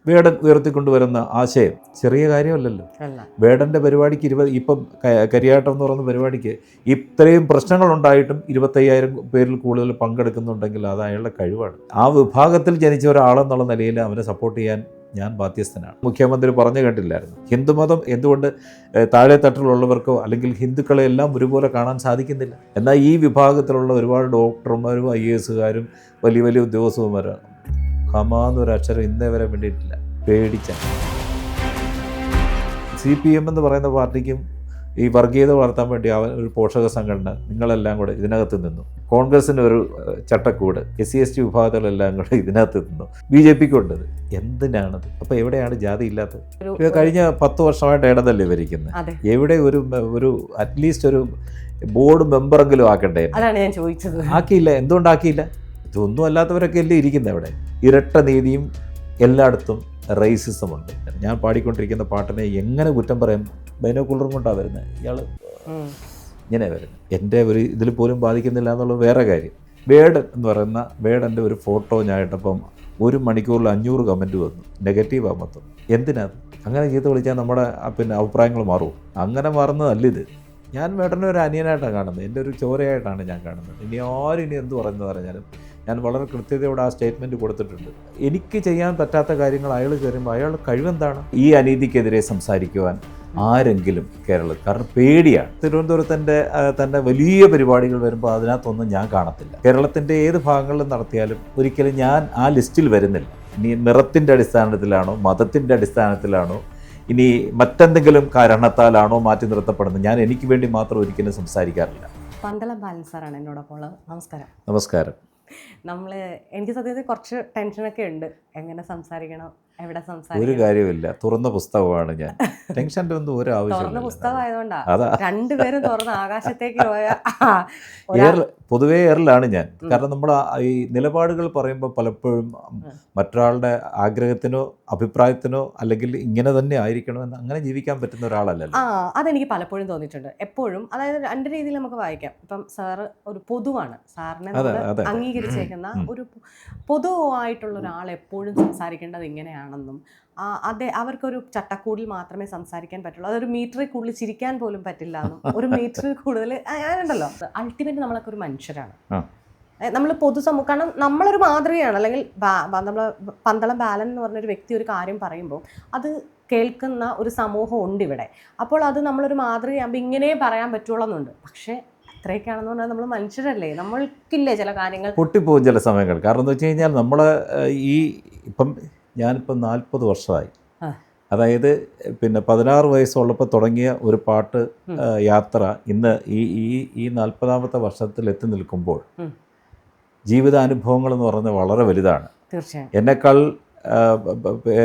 വേടൻ ഉയർത്തിക്കൊണ്ടുവരുന്ന ആശയം ചെറിയ കാര്യമല്ലല്ലോ. വേടൻ്റെ പരിപാടിക്ക് ഇപ്പം കരിയാട്ടം എന്ന് പറയുന്ന പരിപാടിക്ക് ഇത്രയും പ്രശ്നങ്ങളുണ്ടായിട്ടും 25,000 പേരിൽ കൂടുതൽ പങ്കെടുക്കുന്നുണ്ടെങ്കിൽ അത് അയാളുടെ കഴിവാണ്. ആ വിഭാഗത്തിൽ ജനിച്ച ഒരാളെന്നുള്ള നിലയിൽ അവനെ സപ്പോർട്ട് ചെയ്യാൻ ഞാൻ ബാധ്യസ്ഥനാണ്. മുഖ്യമന്ത്രി പറഞ്ഞു കേട്ടില്ലായിരുന്നു, ഹിന്ദുമതം എന്തുകൊണ്ട് താഴെ തട്ടിലുള്ളവർക്കോ അല്ലെങ്കിൽ ഹിന്ദുക്കളെ എല്ലാം ഒരുപോലെ കാണാൻ സാധിക്കുന്നില്ല. എന്നാൽ ഈ വിഭാഗത്തിലുള്ള ഒരുപാട് ഡോക്ടർമാരും IAS-കാരും വലിയ വലിയ ഉദ്യോഗസ്ഥന്മാരാണ്. ഹമാന്നൊരക്ഷരം ഇന്നേ വരെ വേണ്ടിയിട്ടില്ല. പേടിച്ച CPM എന്ന് പറയുന്ന പാർട്ടിക്കും ഈ വർഗീയത വളർത്താൻ വേണ്ടി ഒരു പോഷക സംഘടന നിങ്ങളെല്ലാം കൂടെ ഇതിനകത്ത് നിന്നു. കോൺഗ്രസിന് ഒരു ചട്ടക്കൂട്, SC/ST വിഭാഗത്തിലെല്ലാം കൂടെ ഇതിനകത്ത് നിന്നു. BJPക്ക് ഉണ്ടത്. എന്തിനാണത്? അപ്പോൾ എവിടെയാണ് ജാതി ഇല്ലാത്തത്? കഴിഞ്ഞ 10 വർഷമായിട്ട് ഇടതല്ലേ ഭരിക്കുന്നത്. എവിടെ ഒരു അറ്റ്ലീസ്റ്റ് ഒരു ബോർഡ് മെമ്പറെങ്കിലും ആക്കണ്ടേ? അതാണ് ഞാൻ ചോദിച്ചത്. ആക്കിയില്ല. എന്തുകൊണ്ടാക്കിയില്ല? ഇതൊന്നും അല്ലാത്തവരൊക്കെ അല്ലേ ഇരിക്കുന്നത് അവിടെ. ഇരട്ട നീതിയും എല്ലായിടത്തും റേസിസമുണ്ട്. ഞാൻ പാടിക്കൊണ്ടിരിക്കുന്ന പാട്ടിനെ എങ്ങനെ കുറ്റം പറയാം? ബൈനോക്കുലറും കൊണ്ടാണ് വരുന്നത്. ഇയാൾ ഇങ്ങനെ വരുന്നത്. എൻ്റെ ഒരു ഇതിൽ പോലും ബാധിക്കുന്നില്ല എന്നുള്ളത് വേറെ കാര്യം. വേടൻ എന്ന് പറയുന്ന വേടൻ്റെ ഒരു ഫോട്ടോ ഞാൻ ഇട്ടപ്പം 1 മണിക്കൂറിൽ 500 കമൻറ്റ് വന്നു. നെഗറ്റീവാണ് മൊത്തം. എന്തിനാത്? അങ്ങനെ ചീത്ത വിളിച്ചാൽ നമ്മുടെ അഭിപ്രായങ്ങൾ മാറും. അങ്ങനെ മാറുന്നതല്ലിത്. ഞാൻ വേടനെ ഒരു അനിയനായിട്ടാണ് കാണുന്നത്. എൻ്റെ ഒരു ചോരയായിട്ടാണ് ഞാൻ കാണുന്നത്. ഇനി എന്ത് പറയുന്നത് പറഞ്ഞാലും ഞാൻ വളരെ കൃത്യതയോടെ ആ സ്റ്റേറ്റ്മെൻറ്റ് കൊടുത്തിട്ടുണ്ട്. എനിക്ക് ചെയ്യാൻ പറ്റാത്ത കാര്യങ്ങൾ അയാൾ കയറുമ്പോൾ അയാളുടെ കഴിവെന്താണ്? ഈ അനീതിക്കെതിരെ സംസാരിക്കുവാൻ ആരെങ്കിലും കേരളത്തിൽ, കാരണം പേടിയാണ്. തിരുവനന്തപുരത്തിൻ്റെ തന്നെ വലിയ പരിപാടികൾ വരുമ്പോൾ അതിനകത്തൊന്നും ഞാൻ കാണത്തില്ല. കേരളത്തിൻ്റെ ഏത് ഭാഗങ്ങളിലും നടത്തിയാലും ഒരിക്കലും ഞാൻ ആ ലിസ്റ്റിൽ വരുന്നില്ല. ഇനി നിറത്തിൻ്റെ അടിസ്ഥാനത്തിലാണോ, മതത്തിൻ്റെ അടിസ്ഥാനത്തിലാണോ, ഇനി മറ്റെന്തെങ്കിലും കാരണത്താലാണോ മാറ്റി നിർത്തപ്പെടുന്നത്, ഞാൻ എനിക്ക് വേണ്ടി മാത്രം ഒരിക്കലും സംസാരിക്കാറില്ല. പന്തളം ബാലൻ സാറാണ് എന്നോടൊപ്പം. നമസ്കാരം. നമസ്കാരം. എനിക്ക് സത്യത്തിൽ കുറച്ച് ടെൻഷനൊക്കെ ഉണ്ട്. എങ്ങനെ സംസാരിക്കണം, എവിടെ സംസാരിക്കണം? ഒരു കാര്യമില്ല, തുറന്ന പുസ്തകമാണ് ഞാൻ. ടെൻഷൻ്റെ ഒന്നും ഒരു ആവശ്യം. തുറന്ന പുസ്തകമായതുകൊണ്ടാ രണ്ടുപേരും തുറന്ന ആകാശത്തേക്ക് പോയ പൊതുവേ എയറിലാണ് ഞാൻ. കാരണം നമ്മുടെ ഈ നിലപാടുകൾ പറയുമ്പോൾ പലപ്പോഴും മറ്റൊരാളുടെ ആഗ്രഹത്തിനോ അഭിപ്രായത്തിനോ അല്ലെങ്കിൽ ഇങ്ങനെ തന്നെ ആയിരിക്കണമെന്ന് അങ്ങനെ ജീവിക്കാൻ പറ്റുന്ന ഒരാളല്ലല്ലോ. അതെനിക്ക് പലപ്പോഴും തോന്നിയിട്ടുണ്ട്. എപ്പോഴും, അതായത് 2 രീതിയിൽ നമുക്ക് വായിക്കാം. ഇപ്പം സാറ് ഒരു പൊതുവാണ്, സാറിനെ അംഗീകരിച്ചേക്കുന്ന ഒരു പൊതുവായിട്ടുള്ള ഒരാൾ എപ്പോഴും സംസാരിക്കേണ്ടത് ഇങ്ങനെയാണെന്നും അവർക്കൊരു ചട്ടക്കൂടിൽ മാത്രമേ സംസാരിക്കാൻ പറ്റുള്ളൂ, അതൊരു മീറ്ററിൽ കൂടുതൽ ചിരിക്കാൻ പോലും പറ്റില്ല എന്നും, ഒരു മീറ്ററിൽ കൂടുതൽ അങ്ങനെയുണ്ടല്ലോ. അൾട്ടിമേറ്റ് നമ്മളൊക്കെ ഒരു മനുഷ്യരാണ്. നമ്മൾ പൊതുസമൂഹം, കാരണം നമ്മളൊരു മാതൃകയാണ്. അല്ലെങ്കിൽ നമ്മൾ പന്തളം ബാലൻ എന്ന് പറഞ്ഞൊരു വ്യക്തി ഒരു കാര്യം പറയുമ്പോൾ അത് കേൾക്കുന്ന ഒരു സമൂഹം ഉണ്ട് ഇവിടെ. അപ്പോൾ അത് നമ്മളൊരു മാതൃകയാകുമ്പോൾ ഇങ്ങനെ പറയാൻ പറ്റുള്ളൂ എന്നുണ്ട്. പക്ഷേ അത്രയൊക്കെയാണെന്ന് പറഞ്ഞാൽ നമ്മൾ മനുഷ്യരല്ലേ, നമ്മൾക്കില്ലേ ചില കാര്യങ്ങൾ പൊട്ടിപ്പോകും ചില സമയങ്ങൾ. കാരണം എന്ന് വെച്ച് കഴിഞ്ഞാൽ നമ്മൾ ഞാനിപ്പം 40 വർഷമായി. അതായത് 16 വയസ്സുള്ളപ്പോൾ തുടങ്ങിയ ഒരു പാട്ട് യാത്ര ഇന്ന് ഈ 40ാമത്തെ വർഷത്തിൽ എത്തി നിൽക്കുമ്പോൾ ജീവിതാനുഭവങ്ങൾ എന്ന് പറയുന്നത് വളരെ വലുതാണ്. തീർച്ചയായും എന്നെക്കാൾ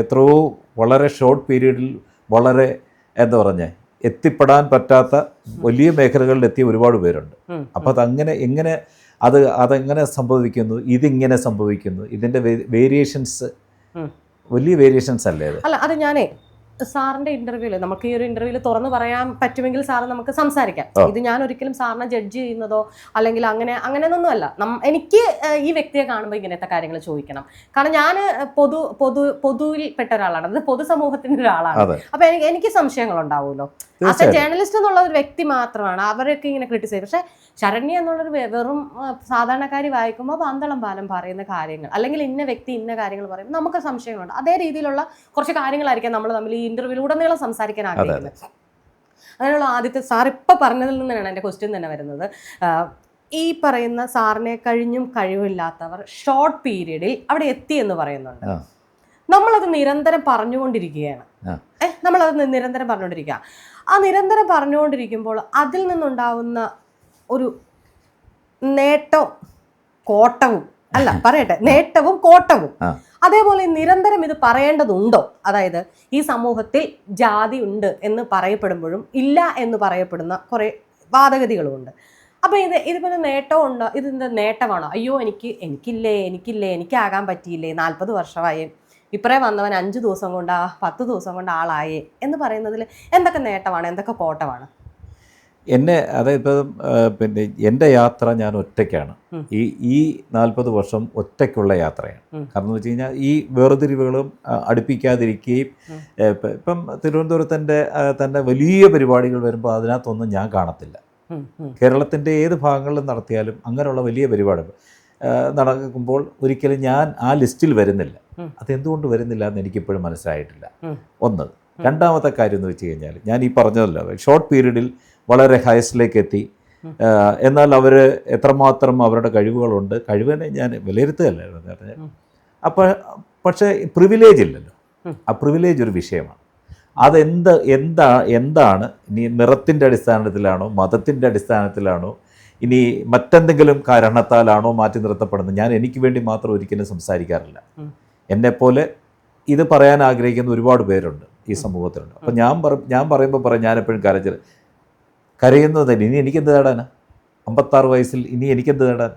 എത്രയോ വളരെ ഷോർട്ട് പീരീഡിൽ വളരെ എത്തിപ്പെടാൻ പറ്റാത്ത വലിയ മേഖലകളിൽ എത്തിയ ഒരുപാട് പേരുണ്ട്. അപ്പം എങ്ങനെ അതെങ്ങനെ സംഭവിക്കുന്നു, ഇതിങ്ങനെ സംഭവിക്കുന്നു, ഇതിൻ്റെ വേരിയേഷൻസ് വലിയ വേരിയേഷൻസ് അല്ലേ അത്? അല്ല, അത് ഞാനേ സാറിന്റെ ഇന്റർവ്യൂല്, നമുക്ക് ഈ ഒരു ഇന്റർവ്യൂല് തുറന്നു പറയാൻ പറ്റുമെങ്കിൽ സാറ് നമുക്ക് സംസാരിക്കാം. ഇത് ഞാൻ ഒരിക്കലും സാറിനെ ജഡ്ജ് ചെയ്യുന്നതോ അല്ലെങ്കിൽ അങ്ങനെയൊന്നും അല്ല. എനിക്ക് ഈ വ്യക്തിയെ കാണുമ്പോൾ ഇങ്ങനത്തെ കാര്യങ്ങൾ ചോദിക്കണം. കാരണം ഞാൻ പൊതുവിൽ പെട്ട ഒരാളാണ്, അത് പൊതുസമൂഹത്തിന്റെ ഒരാളാണ്. അപ്പൊ എനിക്ക് സംശയങ്ങൾ ഉണ്ടാവുമല്ലോ. ആസ് എ ജേർണലിസ്റ്റ് എന്നുള്ള ഒരു വ്യക്തി മാത്രമാണ് അവരൊക്കെ ഇങ്ങനെ ക്രിട്ടിസൈസ്. പക്ഷെ ശരണ്യ എന്നുള്ളൊരു വെറും സാധാരണക്കാരി വായിക്കുമ്പോൾ പന്തളം ബാലൻ പറയുന്ന കാര്യങ്ങൾ അല്ലെങ്കിൽ ഇന്ന വ്യക്തി ഇന്ന കാര്യങ്ങൾ പറയുമ്പോൾ നമുക്ക് സംശയങ്ങളുണ്ട്. അതേ രീതിയിലുള്ള കുറച്ച് കാര്യങ്ങളായിരിക്കാം നമ്മൾ തമ്മിൽ ഈ ഇന്റർവ്യൂലൂടെനീളം സംസാരിക്കാൻ ആഗ്രഹിക്കുന്നത്. അങ്ങനെയുള്ള ആദ്യത്തെ സാർ ഇപ്പം പറഞ്ഞതിൽ നിന്നാണ് എൻ്റെ ക്വസ്റ്റ്യൻ തന്നെ വരുന്നത്. ഈ പറയുന്ന സാറിനെ കഴിഞ്ഞും കഴിവില്ലാത്തവർ ഷോർട്ട് പീരീഡിൽ അവിടെ എത്തി എന്ന് പറയുന്നുണ്ട്. നമ്മളത് നിരന്തരം പറഞ്ഞുകൊണ്ടിരിക്കുകയാണ്. നമ്മളത് നിരന്തരം പറഞ്ഞുകൊണ്ടിരിക്കുക. ആ നിരന്തരം പറഞ്ഞുകൊണ്ടിരിക്കുമ്പോൾ അതിൽ നിന്നുണ്ടാവുന്ന ഒരു നേട്ടവും കോട്ടവും നേട്ടവും കോട്ടവും അതേപോലെ നിരന്തരം ഇത് പറയേണ്ടതുണ്ടോ? അതായത് ഈ സമൂഹത്തിൽ ജാതി ഉണ്ട് എന്ന് പറയപ്പെടുമ്പോഴും ഇല്ല എന്ന് പറയപ്പെടുന്ന കുറേ വാദഗതികളുമുണ്ട്. അപ്പോൾ ഇതുപോലെ നേട്ടമുണ്ടോ? ഇതിൻ്റെ നേട്ടമാണോ? അയ്യോ എനിക്കാകാൻ പറ്റിയില്ലേ, 40 വർഷമായി, ഇപ്പറേ വന്നവൻ 5 ദിവസം കൊണ്ട് 10 ദിവസം കൊണ്ട് ആളായേ എന്ന് പറയുന്നതിൽ എന്തൊക്കെ നേട്ടമാണ്, എന്തൊക്കെ കോട്ടമാണ്? എന്നെ അതായത് ഇപ്പം പിന്നെ എൻ്റെ യാത്ര ഞാൻ ഒറ്റയ്ക്കാണ്. ഈ 40 വർഷം ഒറ്റയ്ക്കുള്ള യാത്രയാണ്. കാരണം എന്ന് വെച്ച് കഴിഞ്ഞാൽ ഈ വേർതിരിവുകളും അടുപ്പിക്കാതിരിക്കുകയും ഇപ്പം തിരുവനന്തപുരത്തിൻ്റെ തന്നെ വലിയ പരിപാടികൾ വരുമ്പോൾ അതിനകത്തൊന്നും ഞാൻ കാണത്തില്ല. കേരളത്തിൻ്റെ ഏത് ഭാഗങ്ങളിലും നടത്തിയാലും അങ്ങനെയുള്ള വലിയ പരിപാടികൾ നടക്കുമ്പോൾ ഒരിക്കലും ഞാൻ ആ ലിസ്റ്റിൽ വരുന്നില്ല. അതെന്തുകൊണ്ട് വരുന്നില്ല എന്ന് എനിക്കിപ്പോഴും മനസ്സിലായിട്ടില്ല. ഒന്ന്. രണ്ടാമത്തെ കാര്യം എന്ന് വെച്ച് കഴിഞ്ഞാൽ ഞാൻ ഈ പറഞ്ഞതല്ലോ, ഷോർട്ട് പീരീഡിൽ വളരെ ഹയസ്റ്റിലേക്ക് എത്തി. എന്നാൽ അവർ എത്രമാത്രം അവരുടെ കഴിവുകളുണ്ട്, കഴിവിനെ ഞാൻ വിലയിരുത്തുകയല്ലായിരുന്നു. അപ്പോൾ പക്ഷേ പ്രിവിലേജ് ഇല്ലല്ലോ. ആ പ്രിവിലേജ് ഒരു വിഷയമാണ്. എന്താണ് ഇനി നിറത്തിൻ്റെ അടിസ്ഥാനത്തിലാണോ, മതത്തിൻ്റെ അടിസ്ഥാനത്തിലാണോ, ഇനി മറ്റെന്തെങ്കിലും കാരണത്താലാണോ മാറ്റി നിർത്തപ്പെടുന്നത്, ഞാൻ എനിക്ക് വേണ്ടി മാത്രം ഒരിക്കലും സംസാരിക്കാറില്ല. എന്നെപ്പോലെ ഇത് പറയാൻ ആഗ്രഹിക്കുന്ന ഒരുപാട് പേരുണ്ട് ഈ സമൂഹത്തിലുണ്ട്. അപ്പം ഞാൻ പറയുമ്പോൾ ഞാനെപ്പോഴും കരയുന്നതന്നെ. ഇനി എനിക്കെന്ത് നേടാനാ? 56 വയസ്സിൽ ഇനി എനിക്കെന്ത് നേടാൻ?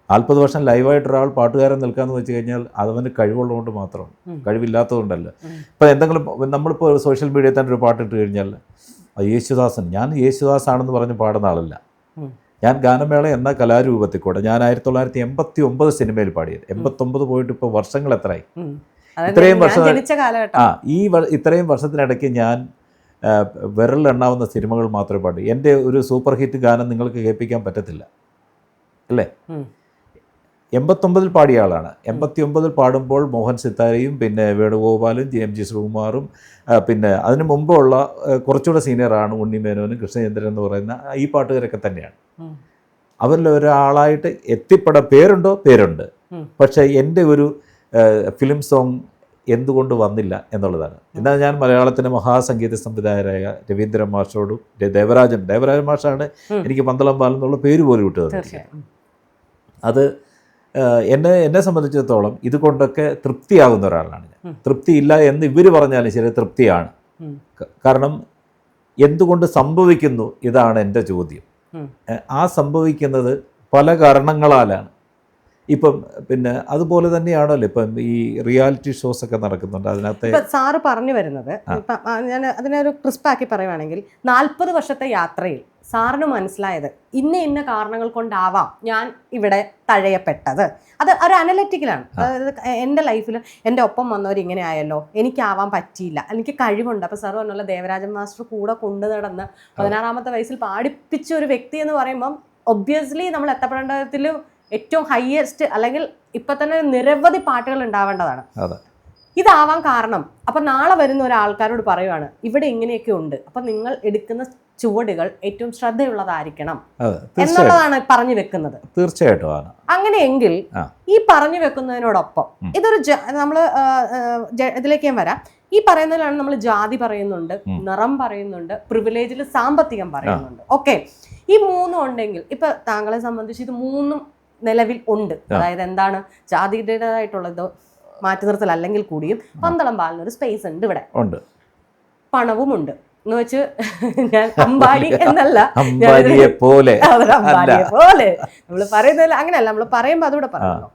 40 വർഷം ലൈവായിട്ടൊരാൾ പാട്ടുകാരൻ നിൽക്കാമെന്ന് വെച്ച് കഴിഞ്ഞാൽ അതവന് കഴിവുള്ളതുകൊണ്ട് മാത്രം, കഴിവില്ലാത്തതുകൊണ്ടല്ല. ഇപ്പം എന്തെങ്കിലും നമ്മളിപ്പോൾ സോഷ്യൽ മീഡിയയിൽ തന്നെ ഒരു പാട്ടിട്ട് കഴിഞ്ഞാൽ യേശുദാസൻ, ഞാൻ യേശുദാസാണെന്ന് പറഞ്ഞ് പാടുന്ന ആളല്ല. ഞാൻ ഗാനമേള എന്ന കലാരൂപത്തിൽ കൂടെ ഞാൻ 1989 സിനിമയിൽ പാടിയത്. 89 പോയിട്ട് ഇപ്പോൾ വർഷങ്ങൾ എത്രയായി? ഇത്രയും ഇത്രയും വർഷത്തിനിടയ്ക്ക് ഞാൻ വിരലിലെണ്ണാവുന്ന സിനിമകൾ മാത്രമേ പാടൂ. എൻ്റെ ഒരു സൂപ്പർ ഹിറ്റ് ഗാനം നിങ്ങൾക്ക് കേൾപ്പിക്കാൻ പറ്റത്തില്ല അല്ലേ? 89 പാടിയ ആളാണ്. 89 പാടുമ്പോൾ മോഹൻ സിത്താരയും പിന്നെ വേണുഗോപാലും JMG ശ്രീകുമാറും പിന്നെ അതിന് മുമ്പുള്ള കുറച്ചുകൂടെ സീനിയറാണ് ഉണ്ണിമേനോനും കൃഷ്ണചന്ദ്രൻ എന്ന് പറയുന്ന ഈ പാട്ടുകാരൊക്കെ തന്നെയാണ്. അവരിൽ ഒരാളായിട്ട് പേരുണ്ട്. പക്ഷേ എൻ്റെ ഒരു ഫിലിം സോങ് എന്തുകൊണ്ട് വന്നില്ല എന്നുള്ളതാണ്. എന്നാൽ ഞാൻ മലയാളത്തിൻ്റെ മഹാസംഗീത സംവിധായകരായ രവീന്ദ്രൻ മാഷോടും ദേവരാജൻ മാഷാണ് എനിക്ക് പന്തളം ബാലൻ എന്നുള്ള പേര് പോലും ഇട്ടത്. അത് എന്നെ സംബന്ധിച്ചിടത്തോളം ഇതുകൊണ്ടൊക്കെ തൃപ്തിയാകുന്ന ഒരാളാണ് ഞാൻ. തൃപ്തിയില്ല എന്ന് ഇവർ പറഞ്ഞാലും ശരി, തൃപ്തിയാണ്. കാരണം എന്തുകൊണ്ട് സംഭവിക്കുന്നു, ഇതാണ് എൻ്റെ ചോദ്യം. ആ സംഭവിക്കുന്നത് പല കാരണങ്ങളാലാണ്. ഇപ്പം പിന്നെ അതുപോലെ തന്നെയാണല്ലോ ഇപ്പം ഈ റിയാലിറ്റി ഷോസ് ഒക്കെ നടക്കുന്നുണ്ട്. അതിനകത്ത് സാറ് പറഞ്ഞു വരുന്നത്, ഞാൻ അതിനൊരു ക്രിസ്പാക്കി പറയുവാണെങ്കിൽ 40 വർഷത്തെ യാത്രയിൽ സാറിന് മനസ്സിലായത് ഇന്ന കാരണങ്ങൾ കൊണ്ടാവാം ഞാൻ ഇവിടെ തഴയപ്പെട്ടത്. അത് ഒരു അനലറ്റിക്കലാണ്. അതായത് എൻ്റെ ലൈഫിൽ എൻ്റെ ഒപ്പം വന്നവർ ഇങ്ങനെ ആയല്ലോ, എനിക്കാവാൻ പറ്റിയില്ല, എനിക്ക് കഴിവുണ്ട്. അപ്പോൾ സാർ പറഞ്ഞല്ലോ ദേവരാജൻ മാസ്റ്റർ കൂടെ കൊണ്ടു നടന്ന് 16-ാമത്തെ വയസ്സിൽ പാടിപ്പിച്ച ഒരു വ്യക്തി എന്ന് പറയുമ്പം ഒബ്വിയസ്ലി നമ്മൾ എത്തപ്പെടേണ്ടതിൽ ഏറ്റവും ഹയസ്റ്റ് അല്ലെങ്കിൽ ഇപ്പം തന്നെ നിരവധി പാട്ടുകൾ ഉണ്ടാവേണ്ടതാണ്. ഇതാവാൻ കാരണം അപ്പം നാളെ വരുന്ന ഒരാൾക്കാരോട് പറയുവാണ് ഇവിടെ ഇങ്ങനെയൊക്കെ ഉണ്ട്, അപ്പം നിങ്ങൾ എടുക്കുന്ന ചുവടുകൾ ഏറ്റവും ശ്രദ്ധയുള്ളതായിരിക്കണം എന്നുള്ളതാണ് പറഞ്ഞു വെക്കുന്നത്. തീർച്ചയായിട്ടും. അങ്ങനെയെങ്കിൽ ഈ പറഞ്ഞു വെക്കുന്നതിനോടൊപ്പം ഇതൊരു നമ്മൾ ഇതിലേക്ക് ഞാൻ വരാം. ഈ പറയുന്നതിലാണ് നമ്മൾ ജാതി പറയുന്നുണ്ട്, നിറം പറയുന്നുണ്ട്, പ്രിവിലേജിൽ സാമ്പത്തികം പറയുന്നുണ്ട്. ഓക്കെ, ഈ മൂന്നും ഉണ്ടെങ്കിൽ ഇപ്പൊ താങ്കളെ സംബന്ധിച്ച് ഇത് മൂന്നും നിലവിൽ ഉണ്ട്. അതായത് എന്താണ്, ജാതിയുടേതായിട്ടുള്ളത് മാറ്റി നിർത്തൽ അല്ലെങ്കിൽ കൂടിയും പന്തളം ബാലിനൊരു സ്പേസ് ഉണ്ട്, ഇവിടെ ഉണ്ട്, പണവുമുണ്ട് എന്ന് വെച്ച് ഞാൻ അംബാനി എന്നല്ല, അംബാനിയെ പോലെ നമ്മൾ പറയുന്നതിൽ അങ്ങനെയല്ല. നമ്മൾ പറയുമ്പോൾ അതുകൂടെ പറയണം.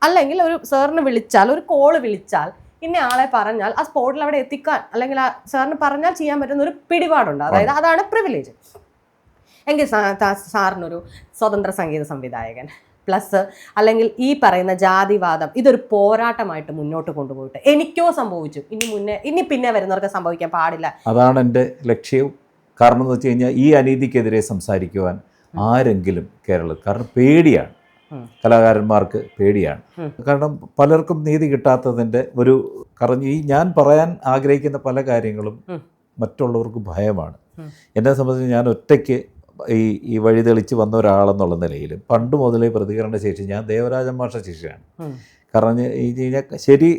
അല്ലെങ്കിൽ ഒരു സാറിന് വിളിച്ചാൽ, ഒരു കോള് വിളിച്ചാൽ, ഇന്ന ആളെ പറഞ്ഞാൽ ആ സ്പോട്ടിൽ അവിടെ എത്തിക്കാൻ അല്ലെങ്കിൽ ആ സാറിന് പറഞ്ഞാൽ ചെയ്യാൻ പറ്റുന്ന ഒരു പിടിപാടുണ്ട്. അതായത് അതാണ് പ്രിവിലേജ്. എങ്കിൽ സാറിനൊരു സ്വതന്ത്ര സംഗീത സംവിധായകൻ പ്ലസ് അല്ലെങ്കിൽ ഈ പറയുന്ന ജാതിവാദം ഇതൊരു പോരാട്ടമായിട്ട് മുന്നോട്ട് കൊണ്ടുപോയിട്ട് എനിക്കോ സംഭവിച്ചു, ഇനി പിന്നെ വരുന്നവർക്ക് സംഭവിക്കാൻ പാടില്ല, അതാണ് എൻ്റെ ലക്ഷ്യവും. കാരണം എന്ന് വെച്ച് കഴിഞ്ഞാൽ ഈ അനീതിക്കെതിരെ സംസാരിക്കുവാൻ ആരെങ്കിലും കേരളത്തിൽ, കാരണം പേടിയാണ്, കലാകാരന്മാർക്ക് പേടിയാണ്. കാരണം പലർക്കും നീതി കിട്ടാത്തതിൻ്റെ ഒരു ഈ ഞാൻ പറയാൻ ആഗ്രഹിക്കുന്ന പല കാര്യങ്ങളും മറ്റുള്ളവർക്ക് ഭയമാണ്. എന്നെ സംബന്ധിച്ച് ഞാൻ ഒറ്റയ്ക്ക് ഈ വഴി തെളിച്ച് വന്ന ഒരാളെന്നുള്ള നിലയിൽ പണ്ട് മുതലേ പ്രതികരണ ശേഷി ഞാൻ ദേവരാജൻ മാഷ ശിഷ്യയാണ്. കാരണം ശരി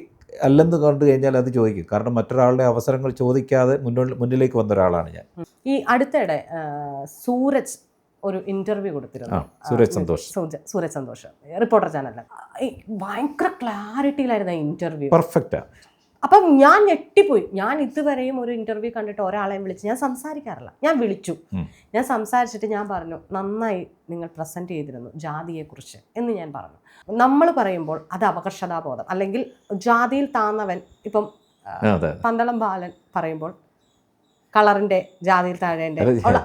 അല്ലെന്ന് കണ്ടു കഴിഞ്ഞാൽ അത് ചോദിക്കും. കാരണം മറ്റൊരാളുടെ അവസരങ്ങൾ ചോദിക്കാതെ മുന്നിലേക്ക് വന്ന ഒരാളാണ് ഞാൻ. ഈ അടുത്തിടെ സൂരജ് ഒരു ഇന്റർവ്യൂ കൊടുത്തിരുന്നു, സൂരജ് സന്തോഷ് റിപ്പോർട്ടർ ചാനലിൽ. ഭയങ്കര ക്ലാരിറ്റിയിലായിരുന്നു ഇന്റർവ്യൂ, പെർഫെക്റ്റാ. അപ്പം ഞാൻ ഞെട്ടിപ്പോയി. ഞാൻ ഇതുവരെയും ഒരു ഇന്റർവ്യൂ കണ്ടിട്ട് ഒരാളെയും വിളിച്ച് ഞാൻ സംസാരിക്കാറില്ല. ഞാൻ വിളിച്ചു, ഞാൻ സംസാരിച്ചിട്ട് ഞാൻ പറഞ്ഞു നന്നായി നിങ്ങൾ പ്രസന്റ് ചെയ്തിരുന്നു ജാതിയെക്കുറിച്ച് എന്ന് ഞാൻ പറഞ്ഞു. നമ്മൾ പറയുമ്പോൾ അത് അപകർഷതാബോധം അല്ലെങ്കിൽ ജാതിയിൽ താന്നവൻ, ഇപ്പം പന്തളം ബാലൻ പറയുമ്പോൾ കളറിന്റെ ജാതിയിൽ താഴേന്റെ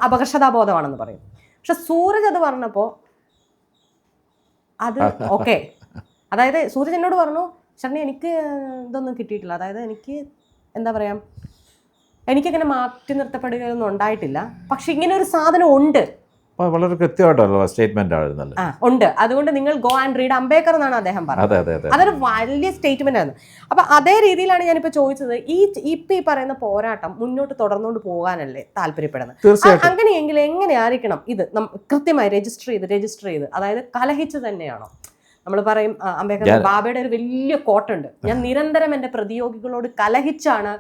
അപകർഷതാബോധമാണെന്ന് പറയും. പക്ഷെ സൂരജ് അത് പറഞ്ഞപ്പോൾ അത് ഓക്കെ. അതായത് സൂരജ് എന്നോട് പറഞ്ഞു, ശരണി എനിക്ക് ഇതൊന്നും കിട്ടിയിട്ടില്ല, അതായത് എനിക്ക് എന്താ പറയാ, എനിക്കങ്ങനെ മാറ്റി നിർത്തപ്പെടുകയൊന്നും ഉണ്ടായിട്ടില്ല, പക്ഷെ ഇങ്ങനെ ഒരു സാധനം ഉണ്ട്. വളരെ കൃത്യമായിട്ടുള്ള സ്റ്റേറ്റ്മെന്റ് ആയിരുന്നല്ലോ. ഉണ്ട്, അതുകൊണ്ട് നിങ്ങൾ ഗോ ആൻഡ് റീഡ് അംബേദ്കർ എന്നാണ് അദ്ദേഹം പറഞ്ഞത്. അതൊരു വലിയ സ്റ്റേറ്റ്മെന്റ് ആയിരുന്നു. അപ്പൊ അതേ രീതിയിലാണ് ഞാനിപ്പോ ചോദിച്ചത്, ഈ പറയുന്ന പോരാട്ടം മുന്നോട്ട് തുടർന്നുകൊണ്ട് പോകാനല്ലേ താല്പര്യപ്പെടുന്നത്? അങ്ങനെയെങ്കിൽ എങ്ങനെയായിരിക്കണം ഇത് കൃത്യമായി രജിസ്റ്റർ ചെയ്ത്, അതായത് കലഹിച്ച് തന്നെയാണോ? നമ്മൾ പറയും അംബേദ്കർ ബാബയുടെ ഒരു വലിയ കോട്ടുണ്ട്, ഞാൻ നിരന്തരം എൻ്റെ പ്രതിയോഗികളോട് കലഹിച്ചാണ്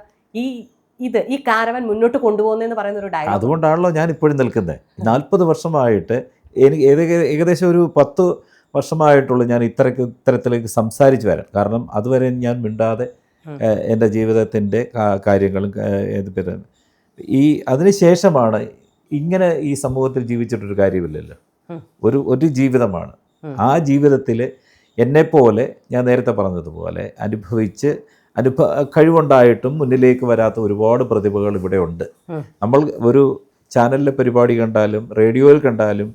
ഈ കാരവൻ മുന്നോട്ട് കൊണ്ടുപോകുന്നതെന്ന് പറയുന്ന ഒരു ഡയലോഗ്. അതുകൊണ്ടാണല്ലോ ഞാൻ ഇപ്പോഴും നിൽക്കുന്നത്. 40 വർഷമായിട്ട് എനിക്ക് ഏകദേശം ഒരു 10 വർഷമായിട്ടുള്ളൂ ഞാൻ ഇത്തരത്തിലേക്ക് സംസാരിച്ച് വരാൻ. കാരണം അതുവരെ ഞാൻ മിണ്ടാതെ എൻ്റെ ജീവിതത്തിൻ്റെ കാര്യങ്ങളും അതിനുശേഷമാണ് ഇങ്ങനെ ഈ സമൂഹത്തിൽ ജീവിച്ചിട്ടൊരു കാര്യമില്ലല്ലോ. ഒരു ജീവിതമാണ്. ആ ജീവിതത്തിൽ എന്നെപ്പോലെ ഞാൻ നേരത്തെ പറഞ്ഞതുപോലെ അനുഭവിച്ച് കഴിവുണ്ടായിട്ടും മുന്നിലേക്ക് വരാത്ത ഒരുപാട് പ്രതിഭകൾ ഇവിടെ ഉണ്ട്. നമ്മൾ ഒരു ചാനലിലെ പരിപാടി കണ്ടാലും റേഡിയോയിൽ കണ്ടാലും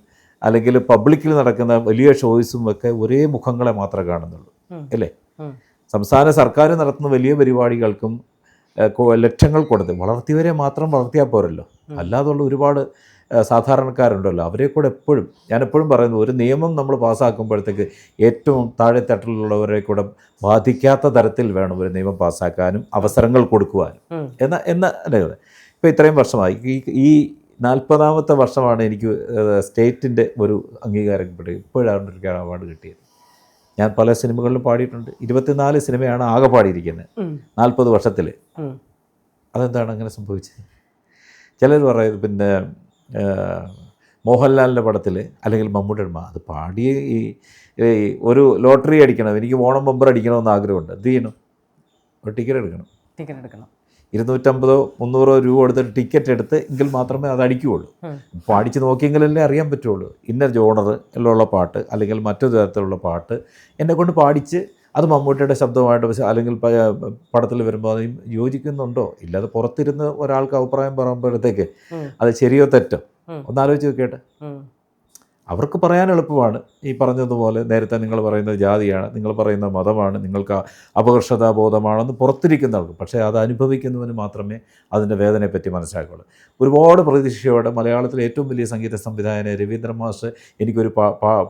അല്ലെങ്കിൽ പബ്ലിക്കിൽ നടക്കുന്ന വലിയ ഷോയ്സും ഒക്കെ ഒരേ മുഖങ്ങളെ മാത്രമേ കാണുന്നുള്ളൂ, അല്ലേ? സംസ്ഥാന സർക്കാർ നടത്തുന്ന വലിയ പരിപാടികൾക്കും ലക്ഷങ്ങൾ കൊടുത്ത് വളർത്തിയവരെ മാത്രം വളർത്തിയാൽ പോരല്ലോ. അല്ലാതുള്ള ഒരുപാട് സാധാരണക്കാരുണ്ടല്ലോ, അവരെ കൂടെ ഞാൻ എപ്പോഴും പറയുന്നു, ഒരു നിയമം നമ്മൾ പാസ്സാക്കുമ്പോഴത്തേക്ക് ഏറ്റവും താഴെത്തട്ടിലുള്ളവരെ കൂടെ ബാധിക്കാത്ത തരത്തിൽ വേണം ഒരു നിയമം പാസ്സാക്കാനും അവസരങ്ങൾ കൊടുക്കുവാനും. അല്ലേ? ഇപ്പോൾ ഇത്രയും വർഷമായി, ഈ 40ാമത്തെ വർഷമാണ് എനിക്ക് സ്റ്റേറ്റിൻ്റെ ഒരു അംഗീകാരം കിട്ടിയത്. ഇപ്പോഴാണ് ഒരു അവാർഡ് കിട്ടിയത്. ഞാൻ പല സിനിമകളിലും പാടിയിട്ടുണ്ട്. 24 സിനിമയാണ് ആകെ പാടിയിരിക്കുന്നത് 40 വർഷത്തിൽ. അതെന്താണ് അങ്ങനെ സംഭവിച്ചത്? ചിലർ പറയുന്നത് പിന്നെ മോഹൻലാലിൻ്റെ പടത്തിൽ അല്ലെങ്കിൽ മമ്മൂട്ടിയുടെ അത് പാടി ഒരു ലോട്ടറി അടിക്കണം, എനിക്ക് ഓണം ബമ്പർ അടിക്കണമെന്ന് ആഗ്രഹമുണ്ട്. എന്ത് ചെയ്യണം? ഒരു ടിക്കറ്റ് എടുക്കണം. 250-300 രൂപ കൊടുത്തിട്ട് ടിക്കറ്റ് എടുത്ത് എങ്കിൽ മാത്രമേ അത് അടിക്കുകയുള്ളൂ. പാടിച്ച് നോക്കിയെങ്കിലല്ലേ അറിയാൻ പറ്റുള്ളൂ. ഇന്ന ജോണർ ഉള്ള പാട്ട് അല്ലെങ്കിൽ മറ്റൊരു തരത്തിലുള്ള പാട്ട് എന്നെ കൊണ്ട് പാടിച്ച് അത് മമ്മൂട്ടിയുടെ ശബ്ദമായിട്ട് അല്ലെങ്കിൽ പടത്തിൽ വരുമ്പോൾ അത് യോജിക്കുന്നുണ്ടോ ഇല്ലാതെ പുറത്തിരുന്ന് ഒരാൾക്ക് അഭിപ്രായം പറയുമ്പോഴത്തേക്ക് അത് ശരിയോ തെറ്റോ ഒന്നാലോചിച്ച് നോക്കിയിട്ട്. അവർക്ക് പറയാൻ എളുപ്പമാണ്. ഈ പറഞ്ഞതുപോലെ നേരത്തെ നിങ്ങൾ പറയുന്നത് ജാതിയാണ്, നിങ്ങൾ പറയുന്ന മതമാണ്, നിങ്ങൾക്ക് അപകർഷതാബോധമാണെന്ന് പുറത്തിരിക്കുന്നവർക്ക്. പക്ഷേ അത് അനുഭവിക്കുന്നവന് മാത്രമേ അതിൻ്റെ വേദനയെപ്പറ്റി മനസ്സിലാക്കുകയുള്ളൂ. ഒരുപാട് പ്രതീക്ഷയോടെ മലയാളത്തിലെ ഏറ്റവും വലിയ സംഗീത സംവിധായകൻ രവീന്ദ്രൻ മാസ്റ്റർ എനിക്കൊരു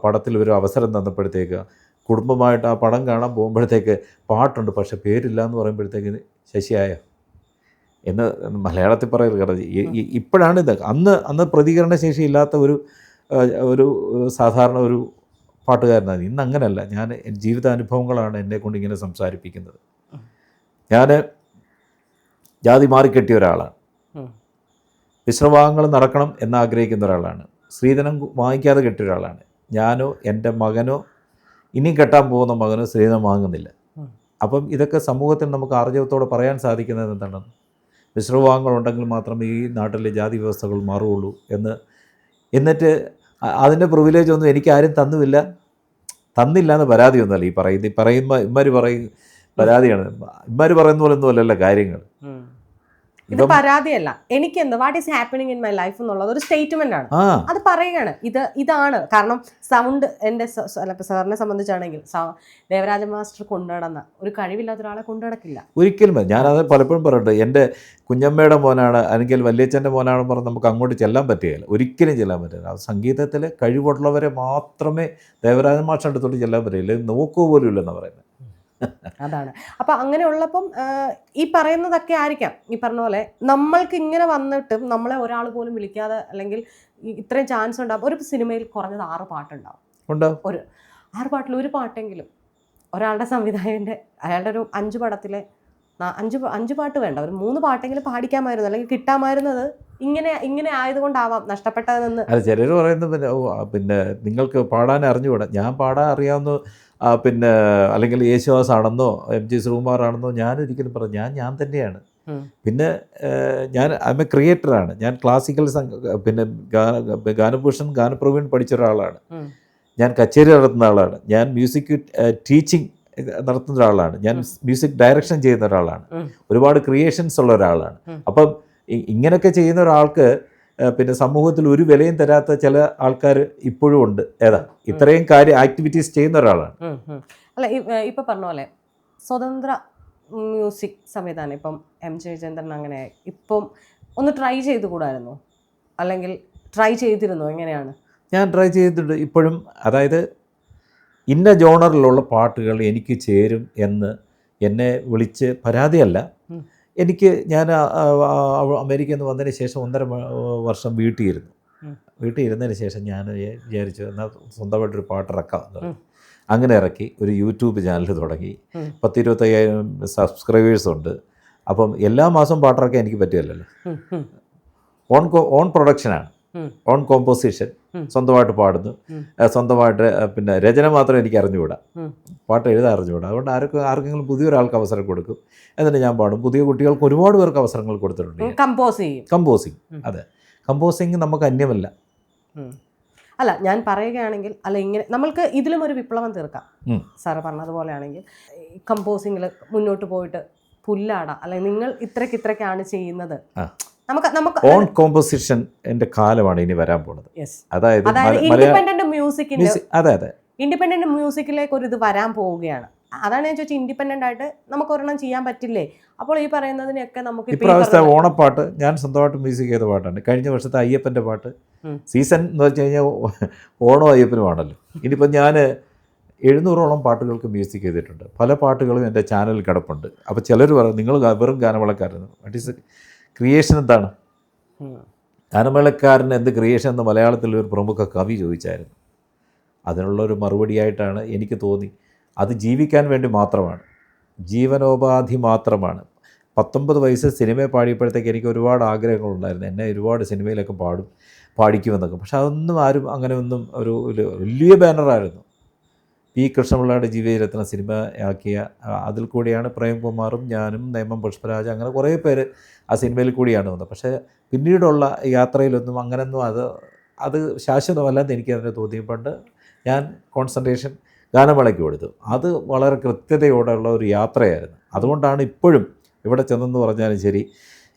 പടത്തിൽ ഒരു അവസരം തന്നപ്പോഴത്തേക്ക് കുടുംബമായിട്ട് ആ പടം കാണാൻ പോകുമ്പോഴത്തേക്ക് പാട്ടുണ്ട്, പക്ഷെ പേരില്ല എന്ന് പറയുമ്പോഴത്തേക്ക് ശശിയായ എന്ന് മലയാളത്തിൽ പറയുന്നത്. ഇപ്പോഴാണ് ഇത്. അന്ന് പ്രതികരണശേഷി ഇല്ലാത്ത ഒരു സാധാരണ ഒരു പാട്ടുകാരനാണ്. ഇന്ന് അങ്ങനെയല്ല. ഞാൻ ജീവിതാനുഭവങ്ങളാണ് എന്നെക്കൊണ്ട് ഇങ്ങനെ സംസാരിപ്പിക്കുന്നത്. ഞാൻ ജാതി മാറിക്കെട്ടിയ ഒരാളാണ്. വിശ്രവാഹങ്ങൾ നടക്കണം എന്നാഗ്രഹിക്കുന്ന ഒരാളാണ്. സ്ത്രീധനം വാങ്ങിക്കാതെ കെട്ടിയ ഒരാളാണ്. ഞാനോ എൻ്റെ മകനോ ഇനിയും കെട്ടാൻ പോകുന്ന മകനോ സ്ത്രീധനം വാങ്ങുന്നില്ല. അപ്പം ഇതൊക്കെ സമൂഹത്തിൽ നമുക്ക് ആർജവത്തോടെ പറയാൻ സാധിക്കുന്നത് എന്താണ്? മിശ്രവിവാഹങ്ങളുണ്ടെങ്കിൽ മാത്രമേ ഈ നാട്ടിലെ ജാതി വ്യവസ്ഥകൾ മാറുകയുള്ളൂ എന്നിട്ട് അതിൻ്റെ പ്രിവിലേജ് ഒന്നും എനിക്കാരും തന്നില്ല എന്ന് പരാതിയൊന്നുമല്ല ഈ പറയുമ്പോൾ ഇമ്മാർ പരാതിയാണ്. ഇമ്മാർ പറയുന്ന പോലെ ഒന്നുമല്ലല്ലോ കാര്യങ്ങൾ. ഇത് പരാതിയല്ല, എനിക്കെന്ത് what is happening in my life എന്നുള്ളത് ഒരു സ്റ്റേറ്റ്മെന്റ് ആണ്. അത് പറയുകയാണ്. ഇതാണ് കാരണം. സൗണ്ട് എൻ്റെ സാറിനെ സംബന്ധിച്ചാണെങ്കിൽ ദേവരാജ മാസ്റ്റർ കൊണ്ടുനടന്ന ഒരു കഴിവില്ലാത്ത ഒരാളെ കൊണ്ടുനടക്കില്ല ഒരിക്കലും. ഞാനത് പലപ്പോഴും പറഞ്ഞിട്ട് എൻ്റെ കുഞ്ഞമ്മയുടെ മോനാണ് അല്ലെങ്കിൽ വല്യച്ഛൻ്റെ മോനാണെന്ന് പറഞ്ഞ് നമുക്ക് അങ്ങോട്ട് ചെല്ലാൻ പറ്റുകയില്ല, ഒരിക്കലും ചെല്ലാൻ പറ്റില്ല. സംഗീതത്തിൽ കഴിവുള്ളവരെ മാത്രമേ ദേവരാജ മാസ്റ്റർ അടുത്തോട്ട് ചെല്ലാൻ പറ്റില്ല, നോക്കുക പോലും ഇല്ലെന്ന് പറയുന്നത്. അതാണ്. അപ്പൊ അങ്ങനെ ഉള്ളപ്പം ഈ പറയുന്നതൊക്കെ ആയിരിക്കാം ഈ പറഞ്ഞ പോലെ നമ്മൾക്ക് ഇങ്ങനെ വന്നിട്ടും നമ്മളെ ഒരാൾ പോലും വിളിക്കാതെ അല്ലെങ്കിൽ ഇത്രയും ചാൻസ് ഉണ്ടാവും. ഒരു സിനിമയിൽ കുറഞ്ഞത് 6 പാട്ടുണ്ടാവും. ഒരു 6 പാട്ടിൽ ഒരു പാട്ടെങ്കിലും ഒരാളുടെ സംവിധായകൻ്റെ അയാളുടെ ഒരു 5 പടത്തിലെ 5 പാട്ട് വേണ്ട, ഒരു 3 പാട്ടെങ്കിലും പാടിക്കാമായിരുന്നു അല്ലെങ്കിൽ കിട്ടാമായിരുന്നത്. ഇങ്ങനെ ആയതുകൊണ്ടാവാം നഷ്ടപ്പെട്ടതെന്ന് ചിലർ പറയുന്നത്. പിന്നെ നിങ്ങൾക്ക് പാടാൻ അറിഞ്ഞുകൂടാ. ഞാൻ പാടാൻ അറിയാവുന്ന പിന്നെ അല്ലെങ്കിൽ യേശുദാസ് ആണെന്നോ MG ശ്രീകുമാർ ആണെന്നോ ഞാനൊരിക്കലും പറഞ്ഞു. ഞാൻ തന്നെയാണ്. പിന്നെ ഞാൻ ഐ ക്രിയേറ്ററാണ്. ഞാൻ ക്ലാസിക്കൽ പിന്നെ ഗാനഭൂഷൺ ഗാനപ്രവീൺ പഠിച്ച ഒരാളാണ്. ഞാൻ കച്ചേരി നടത്തുന്ന ആളാണ്. ഞാൻ മ്യൂസിക് ടീച്ചിങ് നടത്തുന്ന ഒരാളാണ്. ഞാൻ മ്യൂസിക് ഡയറക്ഷൻ ചെയ്യുന്ന ഒരാളാണ്. ഒരുപാട് ക്രിയേഷൻസ് ഉള്ള ഒരാളാണ്. അപ്പം ഇങ്ങനെയൊക്കെ ചെയ്യുന്ന ഒരാൾക്ക് പിന്നെ സമൂഹത്തിൽ ഒരു വിലയും തരാത്ത ചില ആൾക്കാർ ഇപ്പോഴും ഉണ്ട്. ഇത്രയും ആക്ടിവിറ്റീസ് ചെയ്യുന്ന ഒരാളാണ്. അല്ല ഇപ്പം പറഞ്ഞ പോലെ സ്വതന്ത്ര മ്യൂസിക് സംവിധാനം ഇപ്പം എം ജയചന്ദ്രൻ അങ്ങനെ ഇപ്പം ഒന്ന് ട്രൈ ചെയ്തു കൂടായിരുന്നോ? അല്ലെങ്കിൽ ട്രൈ ചെയ്തിരുന്നോ? എങ്ങനെയാണ്? ഞാൻ ട്രൈ ചെയ്തിട്ടുണ്ട് ഇപ്പോഴും. അതായത് ഇന്ന ജോണറിലുള്ള പാട്ടുകൾ എനിക്ക് ചേരും എന്ന് എന്നെ വിളിച്ച് പരാതിയല്ല. ഞാൻ അമേരിക്കയിൽ നിന്ന് വന്നതിന് ശേഷം 1.5 വർഷം വീട്ടിൽ ഇരുന്നതിന് ശേഷം ഞാൻ വിചാരിച്ചു എന്നാൽ സ്വന്തമായിട്ടൊരു പാട്ട് ഇറക്കാം. അങ്ങനെ ഇറക്കി ഒരു യൂട്യൂബ് ചാനൽ തുടങ്ങി. 10-25,000 സബ്സ്ക്രൈബേഴ്സ് ഉണ്ട്. അപ്പം എല്ലാ മാസവും പാട്ടിറക്കാൻ എനിക്ക് പറ്റുമല്ലോ. ഓൺ പ്രൊഡക്ഷനാണ്, ഓൺ കോമ്പോസിഷൻ, സ്വന്തമായിട്ട് പാടുന്നു, സ്വന്തമായിട്ട് പിന്നെ രചന മാത്രം എനിക്ക് അറിഞ്ഞുകൂടാ, പാട്ട് എഴുതാൻ അറിഞ്ഞുകൂടാ. അതുകൊണ്ട് ആർക്കെങ്കിലും പുതിയൊരാൾക്ക് അവസരം കൊടുക്കും, എന്നിട്ട് ഞാൻ പാടും. പുതിയ കുട്ടികൾക്ക് ഒരുപാട് പേർക്ക് അവസരങ്ങൾ കൊടുത്തിട്ടുണ്ട്. കമ്പോസിങ് അതെ, കമ്പോസിങ് നമുക്ക് അന്യമല്ല. അല്ല ഞാൻ പറയുകയാണെങ്കിൽ അല്ല ഇങ്ങനെ നമ്മൾക്ക് ഇതിലും ഒരു വിപ്ലവം തീർക്കാം. സാറ് പറഞ്ഞതുപോലെയാണെങ്കിൽ കമ്പോസിങ്ങിൽ മുന്നോട്ട് പോയിട്ട് പുല്ലാടാം, അല്ലെങ്കിൽ നിങ്ങൾ ഇത്രയ്ക്കാണ് ചെയ്യുന്നത്. ഓൺ കോമ്പോസിഷൻ എൻ്റെ കാലമാണ് ഇനി വരാൻ പോകുന്നത്. അതായത് ഇൻഡിപെൻഡന്റ് മ്യൂസിക്കിന്റെ ഇൻഡിപെൻഡന്റ് മ്യൂസിക്കിലേക്ക് ഒരു ഇത് വരാൻ പോവുകയാണ്. അതാണ് ഞാൻ ചോദിച്ചത്, ഇൻഡിപെൻഡന്റ് ആയിട്ട് നമുക്ക് ഒരെണ്ണം ചെയ്യാൻ പറ്റില്ലേ? അപ്പോൾ ഈ പറയുന്നതിനൊക്കെ നമുക്ക് ഇപ്രാവശ്യത്തെ ഓണപ്പാട്ട് ഞാൻ സ്വന്തമായിട്ട് മ്യൂസിക് ചെയ്ത പാട്ടാണ്. കഴിഞ്ഞ വർഷത്തെ അയ്യപ്പൻ്റെ പാട്ട് സീസൺ എന്ന് വെച്ച് കഴിഞ്ഞാൽ ഓണോ അയ്യപ്പനുമാണല്ലോ. ഇനിയിപ്പം ഞാൻ 700ഓളം പാട്ടുകൾക്ക് മ്യൂസിക് ചെയ്തിട്ടുണ്ട്. പല പാട്ടുകളും എൻ്റെ ചാനലിൽ കിടപ്പുണ്ട്. അപ്പോൾ ചിലർ പറയും നിങ്ങൾ വെറും ഗാനമേളക്കാരൻ. What is creation? എന്താണ് ഗാനമേളക്കാരൻ? എന്ത് ക്രിയേഷൻ എന്ന് മലയാളത്തിലൊരു പ്രമുഖ കവി ചോദിച്ചായിരുന്നു. അതിനുള്ളൊരു മറുപടിയായിട്ടാണ് എനിക്ക് തോന്നി, അത് ജീവിക്കാൻ വേണ്ടി മാത്രമാണ്, ജീവനോപാധി മാത്രമാണ്. 19 വയസ്സ് സിനിമയെ പാടിയപ്പോഴത്തേക്ക് എനിക്ക് ഒരുപാട് ആഗ്രഹങ്ങളുണ്ടായിരുന്നു, എന്നെ ഒരുപാട് സിനിമയിലൊക്കെ പാടിക്കുമെന്നൊക്കെ. പക്ഷെ അതൊന്നും ആരും അങ്ങനെ ഒന്നും ഒരു വലിയ ബാനറായിരുന്നു. പി കൃഷ്ണപിള്ളയുടെ ജീവചരിത്രം സിനിമയാക്കിയ, അതിൽ കൂടിയാണ് പ്രേംകുമാറും ഞാനും നേമം പുഷ്പരാജ് അങ്ങനെ കുറേ പേര് ആ സിനിമയിൽ കൂടിയാണ് വന്നത്. പക്ഷേ പിന്നീടുള്ള യാത്രയിലൊന്നും അങ്ങനെയൊന്നും അത് ശാശ്വതമല്ലെന്ന് എനിക്കതിനെ തോന്നിയപ്പോണ്ട് ഞാൻ കോൺസെൻട്രേഷൻ ഗാനമേളയ്ക്ക് കൊടുത്തു. അത് വളരെ കൃത്യതയോടെയുള്ള ഒരു യാത്രയായിരുന്നു. അതുകൊണ്ടാണ് ഇപ്പോഴും ഇവിടെ ചെന്നെന്ന് പറഞ്ഞാലും ശരി,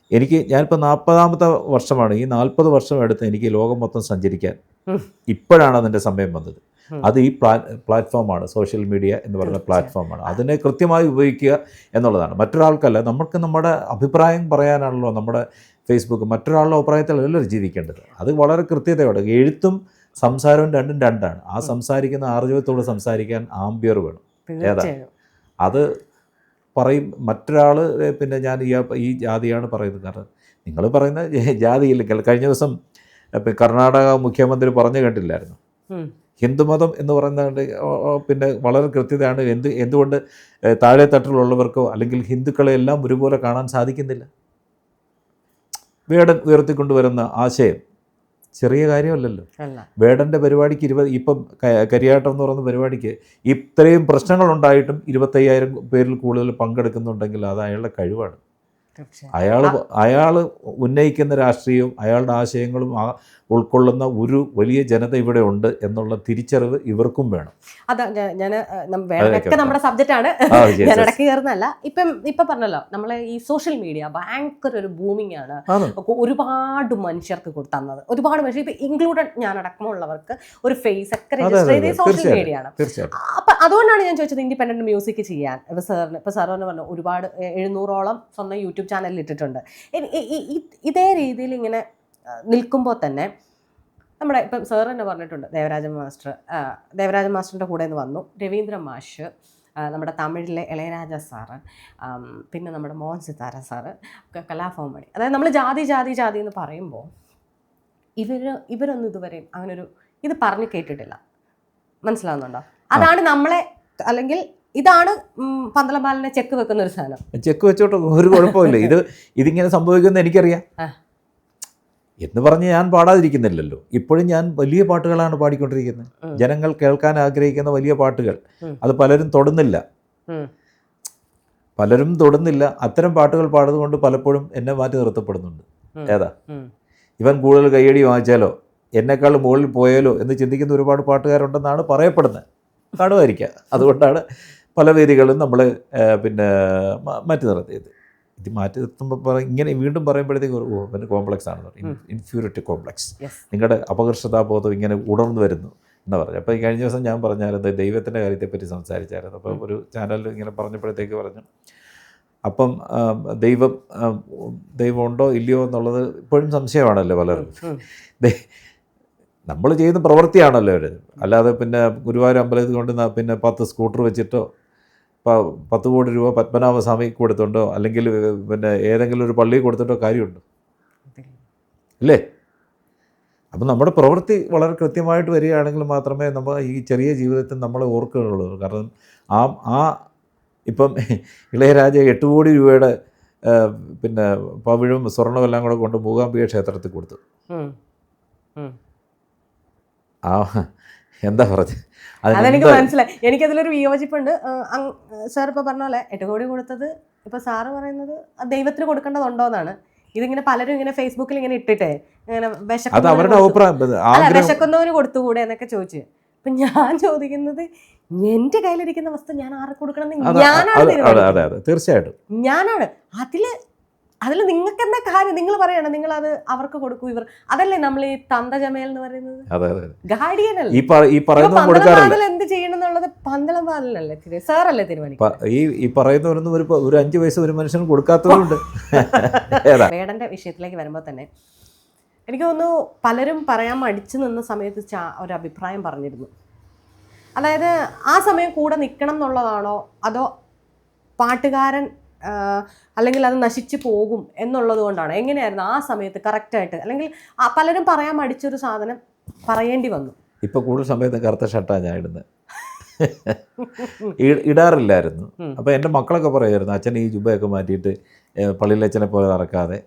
ഞാനിപ്പോൾ 40ാമത്തെ വർഷമാണ്. ഈ 40 വർഷം എടുത്ത് എനിക്ക് ലോകം മൊത്തം സഞ്ചരിക്കാൻ ഇപ്പോഴാണ് അതിൻ്റെ സമയം വന്നത്. അത് ഈ പ്ലാറ്റ്ഫോമാണ്, സോഷ്യൽ മീഡിയ എന്ന് പറയുന്ന പ്ലാറ്റ്ഫോമാണ്. അതിനെ കൃത്യമായി ഉപയോഗിക്കുക എന്നുള്ളതാണ്. മറ്റൊരാൾക്കല്ല, നമുക്ക് നമ്മുടെ അഭിപ്രായം പറയാനാണല്ലോ നമ്മുടെ ഫേസ്ബുക്ക്. മറ്റൊരാളുടെ അഭിപ്രായത്തിലല്ലല്ലോ ജീവിക്കേണ്ടത്. അത് വളരെ കൃത്യതയോടെ, എഴുത്തും സംസാരവും രണ്ടാണ്. ആ സംസാരിക്കുന്ന ആർജവത്തോട് സംസാരിക്കാൻ ആംബിയർ വേണം. അത് പറയും മറ്റൊരാൾ, പിന്നെ ഞാൻ ഈ ജാതിയാണ് പറയുന്നത്. കാരണം നിങ്ങൾ പറയുന്ന ജാതിയില്ലെങ്കിൽ, കഴിഞ്ഞ ദിവസം കർണാടക മുഖ്യമന്ത്രി പറഞ്ഞു കേട്ടില്ലായിരുന്നു, ഹിന്ദുമതം എന്ന് പറയുന്നത് പിന്നെ വളരെ കൃത്യതയാണ്. എന്തുകൊണ്ട് താഴെ തട്ടിലുള്ളവർക്കോ അല്ലെങ്കിൽ ഹിന്ദുക്കളെ എല്ലാം ഒരുപോലെ കാണാൻ സാധിക്കുന്നില്ല? വേടൻ ഉയർത്തിക്കൊണ്ടുവരുന്ന ആശയം ചെറിയ കാര്യമല്ലല്ലോ. വേടൻ്റെ പരിപാടിക്ക് ഇപ്പം കരിയാട്ടം എന്ന് പറയുന്ന പരിപാടിക്ക് ഇത്രയും പ്രശ്നങ്ങളുണ്ടായിട്ടും 25,000 പേരിൽ കൂടുതൽ പങ്കെടുക്കുന്നുണ്ടെങ്കിൽ അത് അയാളുടെ കഴിവാണ്. അയാൾ ഉന്നയിക്കുന്ന രാഷ്ട്രീയവും അയാളുടെ ആശയങ്ങളും ഉൾക്കൊള്ളുന്ന ഒരു വലിയ ജനത ഇവിടെ ഉണ്ട് എന്നുള്ള തിരിച്ചറിവ് ഇവർക്കും വേണം. അതാ വേടനൊക്കെ നമ്മുടെ സബ്ജക്റ്റാണ്, ഞാൻ ഇടയ്ക്ക് കയറുന്നതല്ല. ഇപ്പം പറഞ്ഞല്ലോ, നമ്മളെ ഈ സോഷ്യൽ മീഡിയ ഭയങ്കര ഒരു ബൂമിംഗ് ആണ്. ഒരുപാട് മനുഷ്യർക്ക് തന്നത്, ഒരുപാട് മനുഷ്യർ, ഇപ്പം ഇൻക്ലൂഡഡ് ഞാൻ അടക്കമുള്ളവർക്ക് ഒരു ഫേസ് ഒക്കെ രജിസ്റ്റർ ചെയ്ത് സോഷ്യൽ മീഡിയ ആണ്. അപ്പം അതുകൊണ്ടാണ് ഞാൻ ചോദിച്ചത് ഇൻഡിപെൻഡന്റ് മ്യൂസിക് ചെയ്യാൻ. ഇപ്പം സാറിന് പറഞ്ഞു ഒരുപാട് 700ഓളം സ്വന്തം യൂട്യൂബ് ചാനലിൽ ഇട്ടിട്ടുണ്ട്. ഇതേ രീതിയിൽ ഇങ്ങനെ നിൽക്കുമ്പോൾ തന്നെ നമ്മുടെ ഇപ്പം സാർ തന്നെ പറഞ്ഞിട്ടുണ്ട്, ദേവരാജ മാസ്റ്ററിൻ്റെ കൂടെ നിന്ന് വന്നു, രവീന്ദ്ര മാഷ്, നമ്മുടെ തമിഴിലെ ഇളയരാജ സാറ്, പിന്നെ നമ്മുടെ മോഹൻ സിത്താര സാറ്, കലാഭവൻ മണി. അതായത് നമ്മൾ ജാതി എന്ന് പറയുമ്പോൾ ഇവരൊന്നും ഇതുവരെയും അങ്ങനൊരു ഇത് പറഞ്ഞു കേട്ടിട്ടില്ല. മനസ്സിലാവുന്നുണ്ടോ? അതാണ് നമ്മളെ, അല്ലെങ്കിൽ ഇതാണ് പന്തളംപാലിനെ ചെക്ക് വെക്കുന്ന ഒരു സാധനം. ചെക്ക് വെച്ചോട്ട് ഒരു കുഴപ്പമില്ല. ഇതിങ്ങനെ സംഭവിക്കുമെന്ന് എനിക്കറിയാം എന്ന് പറഞ്ഞ് ഞാൻ പാടാതിരിക്കുന്നില്ലല്ലോ. ഇപ്പോഴും ഞാൻ വലിയ പാട്ടുകളാണ് പാടിക്കൊണ്ടിരിക്കുന്നത്. ജനങ്ങൾ കേൾക്കാൻ ആഗ്രഹിക്കുന്ന വലിയ പാട്ടുകൾ. അത് പലരും തൊടുന്നില്ല. അത്തരം പാട്ടുകൾ പാടുന്നതുകൊണ്ട് പലപ്പോഴും എന്നെ മാറ്റി നിർത്തപ്പെടുന്നുണ്ട്. ഇവൻ കൂടുതൽ കയ്യടി വാങ്ങിച്ചാലോ എന്നെക്കാൾ മുകളിൽ പോയാലോ എന്ന് ചിന്തിക്കുന്ന ഒരുപാട് പാട്ടുകാരുണ്ടെന്നാണ് പറയപ്പെടുന്നത്. കാണുമായിരിക്കാം. അതുകൊണ്ടാണ് പല വേദികളും നമ്മൾ പിന്നെ മാറ്റി നിർത്തിയത്. ഇത് മാറ്റി നിർത്തുമ്പോൾ ഇങ്ങനെ വീണ്ടും പറയുമ്പോഴത്തേക്ക് പിന്നെ കോംപ്ലക്സ് ആണെന്ന് പറയും, ഇൻഫീരിയോറിറ്റി കോംപ്ലക്സ്, നിങ്ങളുടെ അപകർഷതാബോധം ഇങ്ങനെ ഉണർന്നു വരുന്നു എന്ന് പറഞ്ഞു. അപ്പോൾ ഈ കഴിഞ്ഞ ദിവസം ഞാൻ പറഞ്ഞായിരുന്നു ദൈവത്തിൻ്റെ കാര്യത്തെപ്പറ്റി സംസാരിച്ചായിരുന്നു. അപ്പോൾ ഒരു ചാനലിൽ ഇങ്ങനെ പറഞ്ഞപ്പോഴത്തേക്ക് പറഞ്ഞു, അപ്പം ദൈവം ഉണ്ടോ ഇല്ലയോ എന്നുള്ളത് ഇപ്പോഴും സംശയമാണല്ലോ പലർക്കും. നമ്മൾ ചെയ്യുന്ന പ്രവൃത്തിയാണല്ലോ അവർ, അല്ലാതെ പിന്നെ ഗുരുവായൂർ അമ്പലത്തിൽ കൊണ്ട് പിന്നെ 10 സ്കൂട്ടർ വെച്ചിട്ടോ 10 കോടി രൂപ പത്മനാഭസ്വാമിക്ക് കൊടുത്തുണ്ടോ അല്ലെങ്കിൽ പിന്നെ ഏതെങ്കിലും ഒരു പള്ളിയിൽ കൊടുത്തിട്ടോ കാര്യമുണ്ടോ? അല്ലേ? അപ്പം നമ്മുടെ പ്രവൃത്തി വളരെ കൃത്യമായിട്ട് വരികയാണെങ്കിൽ മാത്രമേ നമ്മൾ ഈ ചെറിയ ജീവിതത്തിൽ നമ്മളെ ഓർക്കുകയുള്ളൂ. കാരണം ആ ഇപ്പം ഇളയരാജ 8 കോടി രൂപയുടെ പിന്നെ പവിഴും സ്വർണ്ണമെല്ലാം കൂടെ കൊണ്ട് മൂകാംബിക ക്ഷേത്രത്തിൽ കൊടുത്തു. എന്താ പറഞ്ഞത്? അതെനിക്ക് മനസ്സിലായി. എനിക്കതിലൊരു വിയോജിപ്പുണ്ട്. സാർ ഇപ്പോൾ പറഞ്ഞ പോലെ 8 കോടി കൊടുത്തത് ഇപ്പോൾ സാറ് പറയുന്നത് ദൈവത്തിന് കൊടുക്കേണ്ടതുണ്ടോന്നാണ്. ഇതിങ്ങനെ പലരും ഇങ്ങനെ ഫേസ്ബുക്കിൽ ഇങ്ങനെ ഇട്ടിട്ടേ ഇങ്ങനെ വിശക്കുന്നവന് കൊടുത്തുകൂടെ എന്നൊക്കെ ചോദിച്ചു. അപ്പൊ ഞാൻ ചോദിക്കുന്നത്, എന്റെ കയ്യിലിരിക്കുന്ന വസ്തു ഞാൻ ആർക്ക് കൊടുക്കണം? ഞാനാണ്, തീർച്ചയായിട്ടും ഞാനാണ്. അതിൽ നിങ്ങൾക്ക് എന്താ കാര്യം? നിങ്ങൾ പറയണം നിങ്ങൾ അത് അവർക്ക് കൊടുക്കൂ, ഇവർ അതല്ലേ നമ്മൾ ഈ തന്തജമേൽ എന്ന് പറയുന്നത്. ഗാർഡിയനല്ലേ എന്ത് ചെയ്യണം എന്നുള്ളത് പന്തളം പാലല്ലേ സാറല്ലേ തീരുമാനിക്കും. ഈ പറയുന്നവരൊന്നും ഒരു 5 പൈസ ഒരു മനുഷ്യന് കൊടുക്കാത്തതുകൊണ്ട്. വേടന്റെ വിഷയത്തിലേക്ക് വരുമ്പോൾ തന്നെ എനിക്ക് തോന്നുന്നു പലരും പറയാൻ മടിച്ചു നിന്ന സമയത്ത് ഒരു അഭിപ്രായം പറഞ്ഞിരുന്നു. അതായത് ആ സമയം കൂടെ നിൽക്കണം എന്നുള്ളതാണോ അതോ പാട്ടുകാരൻ അല്ലെങ്കിൽ അത് നശിച്ചു പോകും എന്നുള്ളത് കൊണ്ടാണ്? എങ്ങനെയായിരുന്നു ആ സമയത്ത് കറക്റ്റായിട്ട്? അല്ലെങ്കിൽ പലരും പറയാൻ മടിച്ചൊരു സാധനം പറയേണ്ടി വന്നു. ഇപ്പം കൂടുതൽ സമയത്ത് കറുത്ത ഷർട്ടാണ് ഞാൻ ഇടുന്നത്, ഇടാറില്ലായിരുന്നു. അപ്പോൾ എൻ്റെ മക്കളൊക്കെ പറയുമായിരുന്നു, അച്ഛൻ ഈ ജുബയൊക്കെ മാറ്റിയിട്ട് പള്ളിയിൽ അച്ഛനെ പോലെ നടക്കാതെ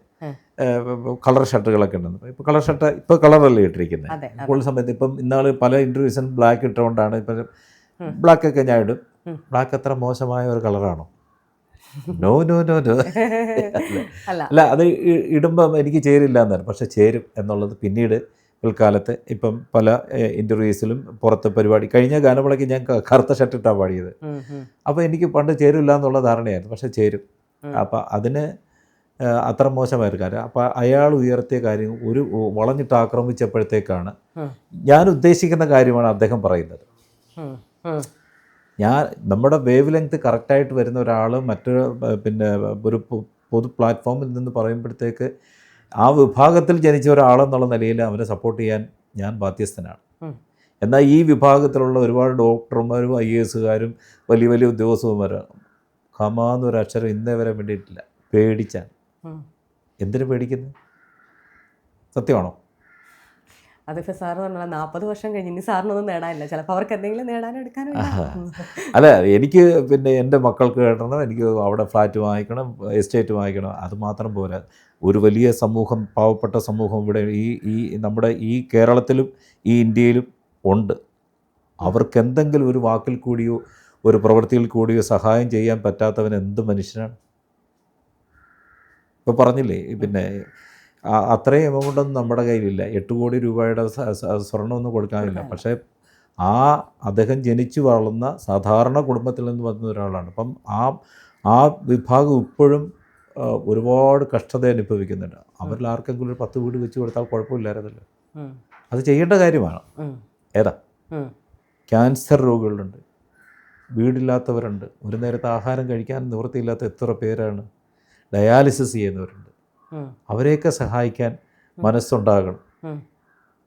കളർ ഷർട്ടുകളൊക്കെ ഉണ്ടെന്ന്. ഇപ്പോൾ കളർ ഷർട്ട് ഇപ്പോൾ കളറല്ലേ ഇട്ടിരിക്കുന്നത് കൂടുതൽ സമയത്ത്. ഇപ്പം ഇന്നാൾ പല ഇൻ്റർവ്യൂസിനും ബ്ലാക്ക് ഇട്ടുകൊണ്ടാണ്. ഇപ്പം ബ്ലാക്കൊക്കെ ഞാൻ ഇടും. ബ്ലാക്ക് അത്ര മോശമായ ഒരു കളറാണോ? നോ നോ നോ നോ അല്ല, അത് ഇടുമ്പം എനിക്ക് ചേരില്ല എന്നാണ്. പക്ഷെ ചേരും എന്നുള്ളത് പിന്നീട് പിൽക്കാലത്ത് ഇപ്പം പല ഇൻ്റർവ്യൂസിലും പുറത്ത് പരിപാടി കഴിഞ്ഞ ഗാനമേളയ്ക്ക് ഞാൻ കറുത്ത ഷർട്ടിട്ടാണ് പാടിയത്. അപ്പോൾ എനിക്ക് പണ്ട് ചേരില്ല എന്നുള്ള ധാരണയായിരുന്നു, പക്ഷെ ചേരും. അപ്പം അതിന് അത്ര മോശമായൊരു കാര്യം. അപ്പോൾ അയാൾ ഉയർത്തിയ കാര്യം ഒരു വളഞ്ഞിട്ട് ആക്രമിച്ചപ്പോഴത്തേക്കാണ് ഞാൻ ഉദ്ദേശിക്കുന്ന കാര്യമാണ് അദ്ദേഹം പറയുന്നത്. നമ്മുടെ വേവ് ലെങ്ത് കറക്റ്റായിട്ട് വരുന്ന ഒരാൾ മറ്റൊരു പിന്നെ ഒരു പൊതു പ്ലാറ്റ്ഫോമിൽ നിന്ന് പറയുമ്പോഴത്തേക്ക് ആ വിഭാഗത്തിൽ ജനിച്ച ഒരാളെന്നുള്ള നിലയിൽ അവനെ സപ്പോർട്ട് ചെയ്യാൻ ഞാൻ ബാധ്യസ്ഥനാണ്. എന്നാൽ ഈ വിഭാഗത്തിലുള്ള ഒരുപാട് ഡോക്ടർമാരും IASകാരും വലിയ വലിയ ഉദ്യോഗസ്ഥന്മാരും കമാന്നൊരു അക്ഷരം ഇന്നേ വരെ വേണ്ടിയിട്ടില്ല. പേടിച്ചാൻ. എന്തിനു പേടിക്കുന്നത്? സത്യമാണോ? അതിപ്പോൾ സാറ് പറഞ്ഞാൽ 40 വർഷം കഴിഞ്ഞ് ഇനി സാറിനൊന്നും നേടാനില്ല, ചിലപ്പോൾ അവർക്ക് എന്തെങ്കിലും നേടാനും എടുക്കാനും. അല്ല, എനിക്ക് പിന്നെ എൻ്റെ മക്കൾക്ക് കേട്ടണം, എനിക്ക് അവിടെ ഫ്ലാറ്റ് വാങ്ങിക്കണം, എസ്റ്റേറ്റ് വാങ്ങിക്കണം, അത് മാത്രം പോരാ. ഒരു വലിയ സമൂഹം, പാവപ്പെട്ട സമൂഹം ഇവിടെ ഈ നമ്മുടെ ഈ കേരളത്തിലും ഈ ഇന്ത്യയിലും ഉണ്ട്. അവർക്ക് എന്തെങ്കിലും ഒരു വാക്കിൽ കൂടിയോ ഒരു പ്രവൃത്തിയിൽ കൂടിയോ സഹായം ചെയ്യാൻ പറ്റാത്തവൻ എന്ത് മനുഷ്യനാണ്? ഇപ്പോൾ പറഞ്ഞില്ലേ, പിന്നെ അത്രയും എമൗണ്ടൊന്നും നമ്മുടെ കയ്യിലില്ല. 8 കോടി രൂപയുടെ സ്വർണ്ണമൊന്നും കൊടുക്കാനില്ല. പക്ഷേ അദ്ദേഹം ജനിച്ചു വളർന്ന സാധാരണ കുടുംബത്തിൽ നിന്ന് വന്ന ഒരാളാണ്. അപ്പം ആ വിഭാഗം ഇപ്പോഴും ഒരുപാട് കഷ്ടത അനുഭവിക്കുന്നുണ്ട്. അവരിൽ ആർക്കെങ്കിലും ഒരു 10 വീട് വെച്ച് കൊടുത്താൽ കുഴപ്പമില്ലായിരുന്നല്ലോ. അത് ചെയ്യേണ്ട കാര്യമാണ്. ഏതാ? ക്യാൻസർ രോഗികളുണ്ട്, വീടില്ലാത്തവരുണ്ട്, ഒരു നേരത്തെ ആഹാരം കഴിക്കാൻ നിവൃത്തിയില്ലാത്ത എത്ര പേരാണ്, ഡയാലിസിസ് ചെയ്യുന്നവരുണ്ട്. അവരെയൊക്കെ സഹായിക്കാൻ മനസ്സുണ്ടാകണം.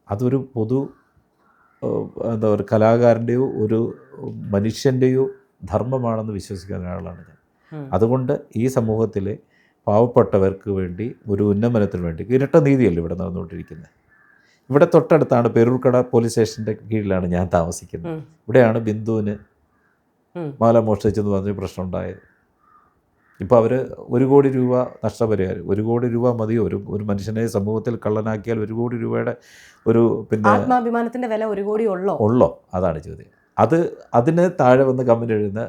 അതൊരു ഒരു കലാകാരൻ്റെയോ ഒരു മനുഷ്യൻ്റെയോ ധർമ്മമാണെന്ന് വിശ്വസിക്കുന്ന ഒരാളാണ് ഞാൻ. അതുകൊണ്ട് ഈ സമൂഹത്തിലെ പാവപ്പെട്ടവർക്ക് വേണ്ടി ഒരു ഉന്നമനത്തിന് വേണ്ടി ഇരട്ട നീതിയല്ല ഇവിടെ നടന്നുകൊണ്ടിരിക്കുന്നത്. ഇവിടെ തൊട്ടടുത്താണ് പേരൂർക്കട പോലീസ് സ്റ്റേഷൻ്റെ കീഴിലാണ് ഞാൻ താമസിക്കുന്നത്. ഇവിടെയാണ് ബിന്ദുവിന് മാല മോഷ്ടിച്ചെന്ന് പറഞ്ഞ് പ്രശ്നം ഉണ്ടായത്. ഇപ്പോൾ അവർ 1 കോടി രൂപ നഷ്ടപരിഹാരം, 1 കോടി രൂപ മതിയോ ഒരു മനുഷ്യനെ സമൂഹത്തിൽ കള്ളനാക്കിയാൽ? 1 കോടി രൂപയുടെ ഒരു പിന്നെ ആത്മാഭിമാനത്തിൻ്റെ വില 1 കോടി ഉള്ളോ? അതാണ് ചോദ്യം. അതിന് താഴെ വന്ന് കമൻ്റ് എഴുതുന്ന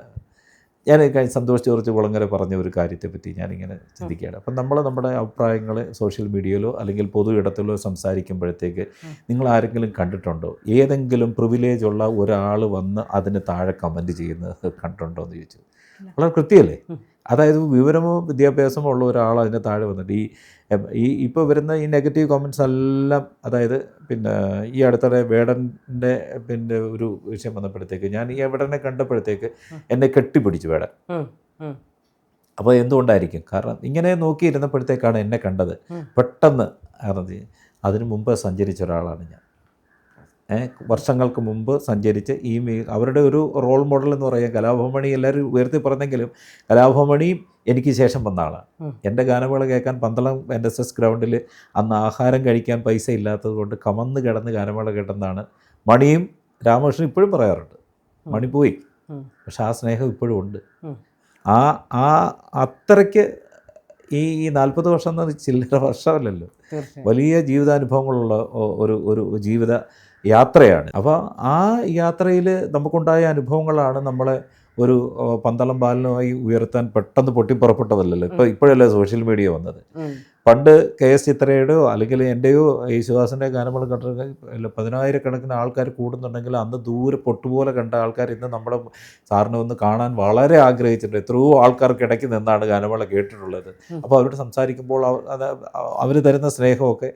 ഞാൻ സന്തോഷ് ജോർജ് കുളങ്ങര പറഞ്ഞ ഒരു കാര്യത്തെപ്പറ്റി ഞാനിങ്ങനെ ചിന്തിക്കുകയാണ്. അപ്പം നമ്മുടെ അഭിപ്രായങ്ങൾ സോഷ്യൽ മീഡിയയിലോ അല്ലെങ്കിൽ പൊതു ഇടത്തിലോ സംസാരിക്കുമ്പോഴത്തേക്ക് നിങ്ങൾ ആരെങ്കിലും കണ്ടിട്ടുണ്ടോ? ഏതെങ്കിലും പ്രിവിലേജ് ഉള്ള ഒരാൾ വന്ന് അതിന് താഴെ കമൻറ്റ് ചെയ്യുന്നത് കണ്ടിട്ടുണ്ടോ എന്ന് ചോദിച്ചു. വളരെ കൃത്യമല്ലേ? അതായത് വിവരമോ വിദ്യാഭ്യാസമോ ഉള്ള ഒരാൾ അതിൻ്റെ താഴെ വന്നിട്ട് ഇപ്പോൾ വരുന്ന ഈ നെഗറ്റീവ് കമൻറ്റ്സ് എല്ലാം, അതായത് പിന്നെ ഈ അടുത്തിടെ വേടൻ്റെ പിന്നെ ഒരു വിഷയം വന്നപ്പോഴത്തേക്ക് ഞാൻ ഈ വേടനെ കണ്ടപ്പോഴത്തേക്ക് എന്നെ കെട്ടിപ്പിടിച്ചു വേടൻ. അപ്പോൾ എന്തുകൊണ്ടായിരിക്കും? കാരണം ഇങ്ങനെ നോക്കിയിരുന്നപ്പോഴത്തേക്കാണ് എന്നെ കണ്ടത്. പെട്ടെന്ന് അതിനു മുമ്പ് സഞ്ചരിച്ച ഒരാളാണ് ഞാൻ. വർഷങ്ങൾക്ക് മുമ്പ് സഞ്ചരിച്ച് അവരുടെ ഒരു റോൾ മോഡൽ എന്ന് പറയാൻ കലാഭവമണി എല്ലാവരും ഉയർത്തി പറഞ്ഞെങ്കിലും കലാഭവമണിയും എനിക്ക് ശേഷം വന്ന ആളാണ്. എൻ്റെ ഗാനമേള കേൾക്കാൻ പന്തളം NSS ഗ്രൗണ്ടിൽ അന്ന് ആഹാരം കഴിക്കാൻ പൈസ ഇല്ലാത്തത് കൊണ്ട് കമന്ന് കിടന്ന് ഗാനമേള കേട്ടെന്നാണ് മണിയും രാമകൃഷ്ണൻ ഇപ്പോഴും പറയാറുണ്ട്. മണി പോയി, പക്ഷെ ആ സ്നേഹം ഇപ്പോഴും ഉണ്ട്. ആ അത്രയ്ക്ക് ഈ 40 വർഷം എന്ന് ചില്ലറ വർഷമല്ലല്ലോ, വലിയ ജീവിതാനുഭവങ്ങളുള്ള ഒരു ജീവിത യാത്രയാണ്. അപ്പോൾ ആ യാത്രയിൽ നമുക്കുണ്ടായ അനുഭവങ്ങളാണ് നമ്മളെ ഒരു പന്തളം ബാലനുമായി ഉയർത്താൻ പെട്ടെന്ന് പൊട്ടിപ്പുറപ്പെട്ടതല്ലല്ലോ. ഇപ്പോഴല്ലേ സോഷ്യൽ മീഡിയ വന്നത്. പണ്ട് KS ചിത്രയുടെയോ അല്ലെങ്കിൽ എൻ്റെയോ യേശുദാസിൻ്റെ ഗാനമേള കണ്ടിട്ടുണ്ടെങ്കിൽ 10,000 ആൾക്കാർ കൂടുന്നുണ്ടെങ്കിൽ അന്ന് ദൂരെ പൊട്ടുപോലെ കണ്ട ആൾക്കാർ ഇന്ന് നമ്മുടെ സാറിനെ ഒന്ന് കാണാൻ വളരെ ആഗ്രഹിച്ചിട്ടുണ്ട്. എത്രയോ ആൾക്കാർക്കിടയ്ക്ക് നിന്നാണ് ഗാനമേള കേട്ടിട്ടുള്ളത്. അപ്പോൾ അവരോട് സംസാരിക്കുമ്പോൾ അവർ തരുന്ന സ്നേഹമൊക്കെ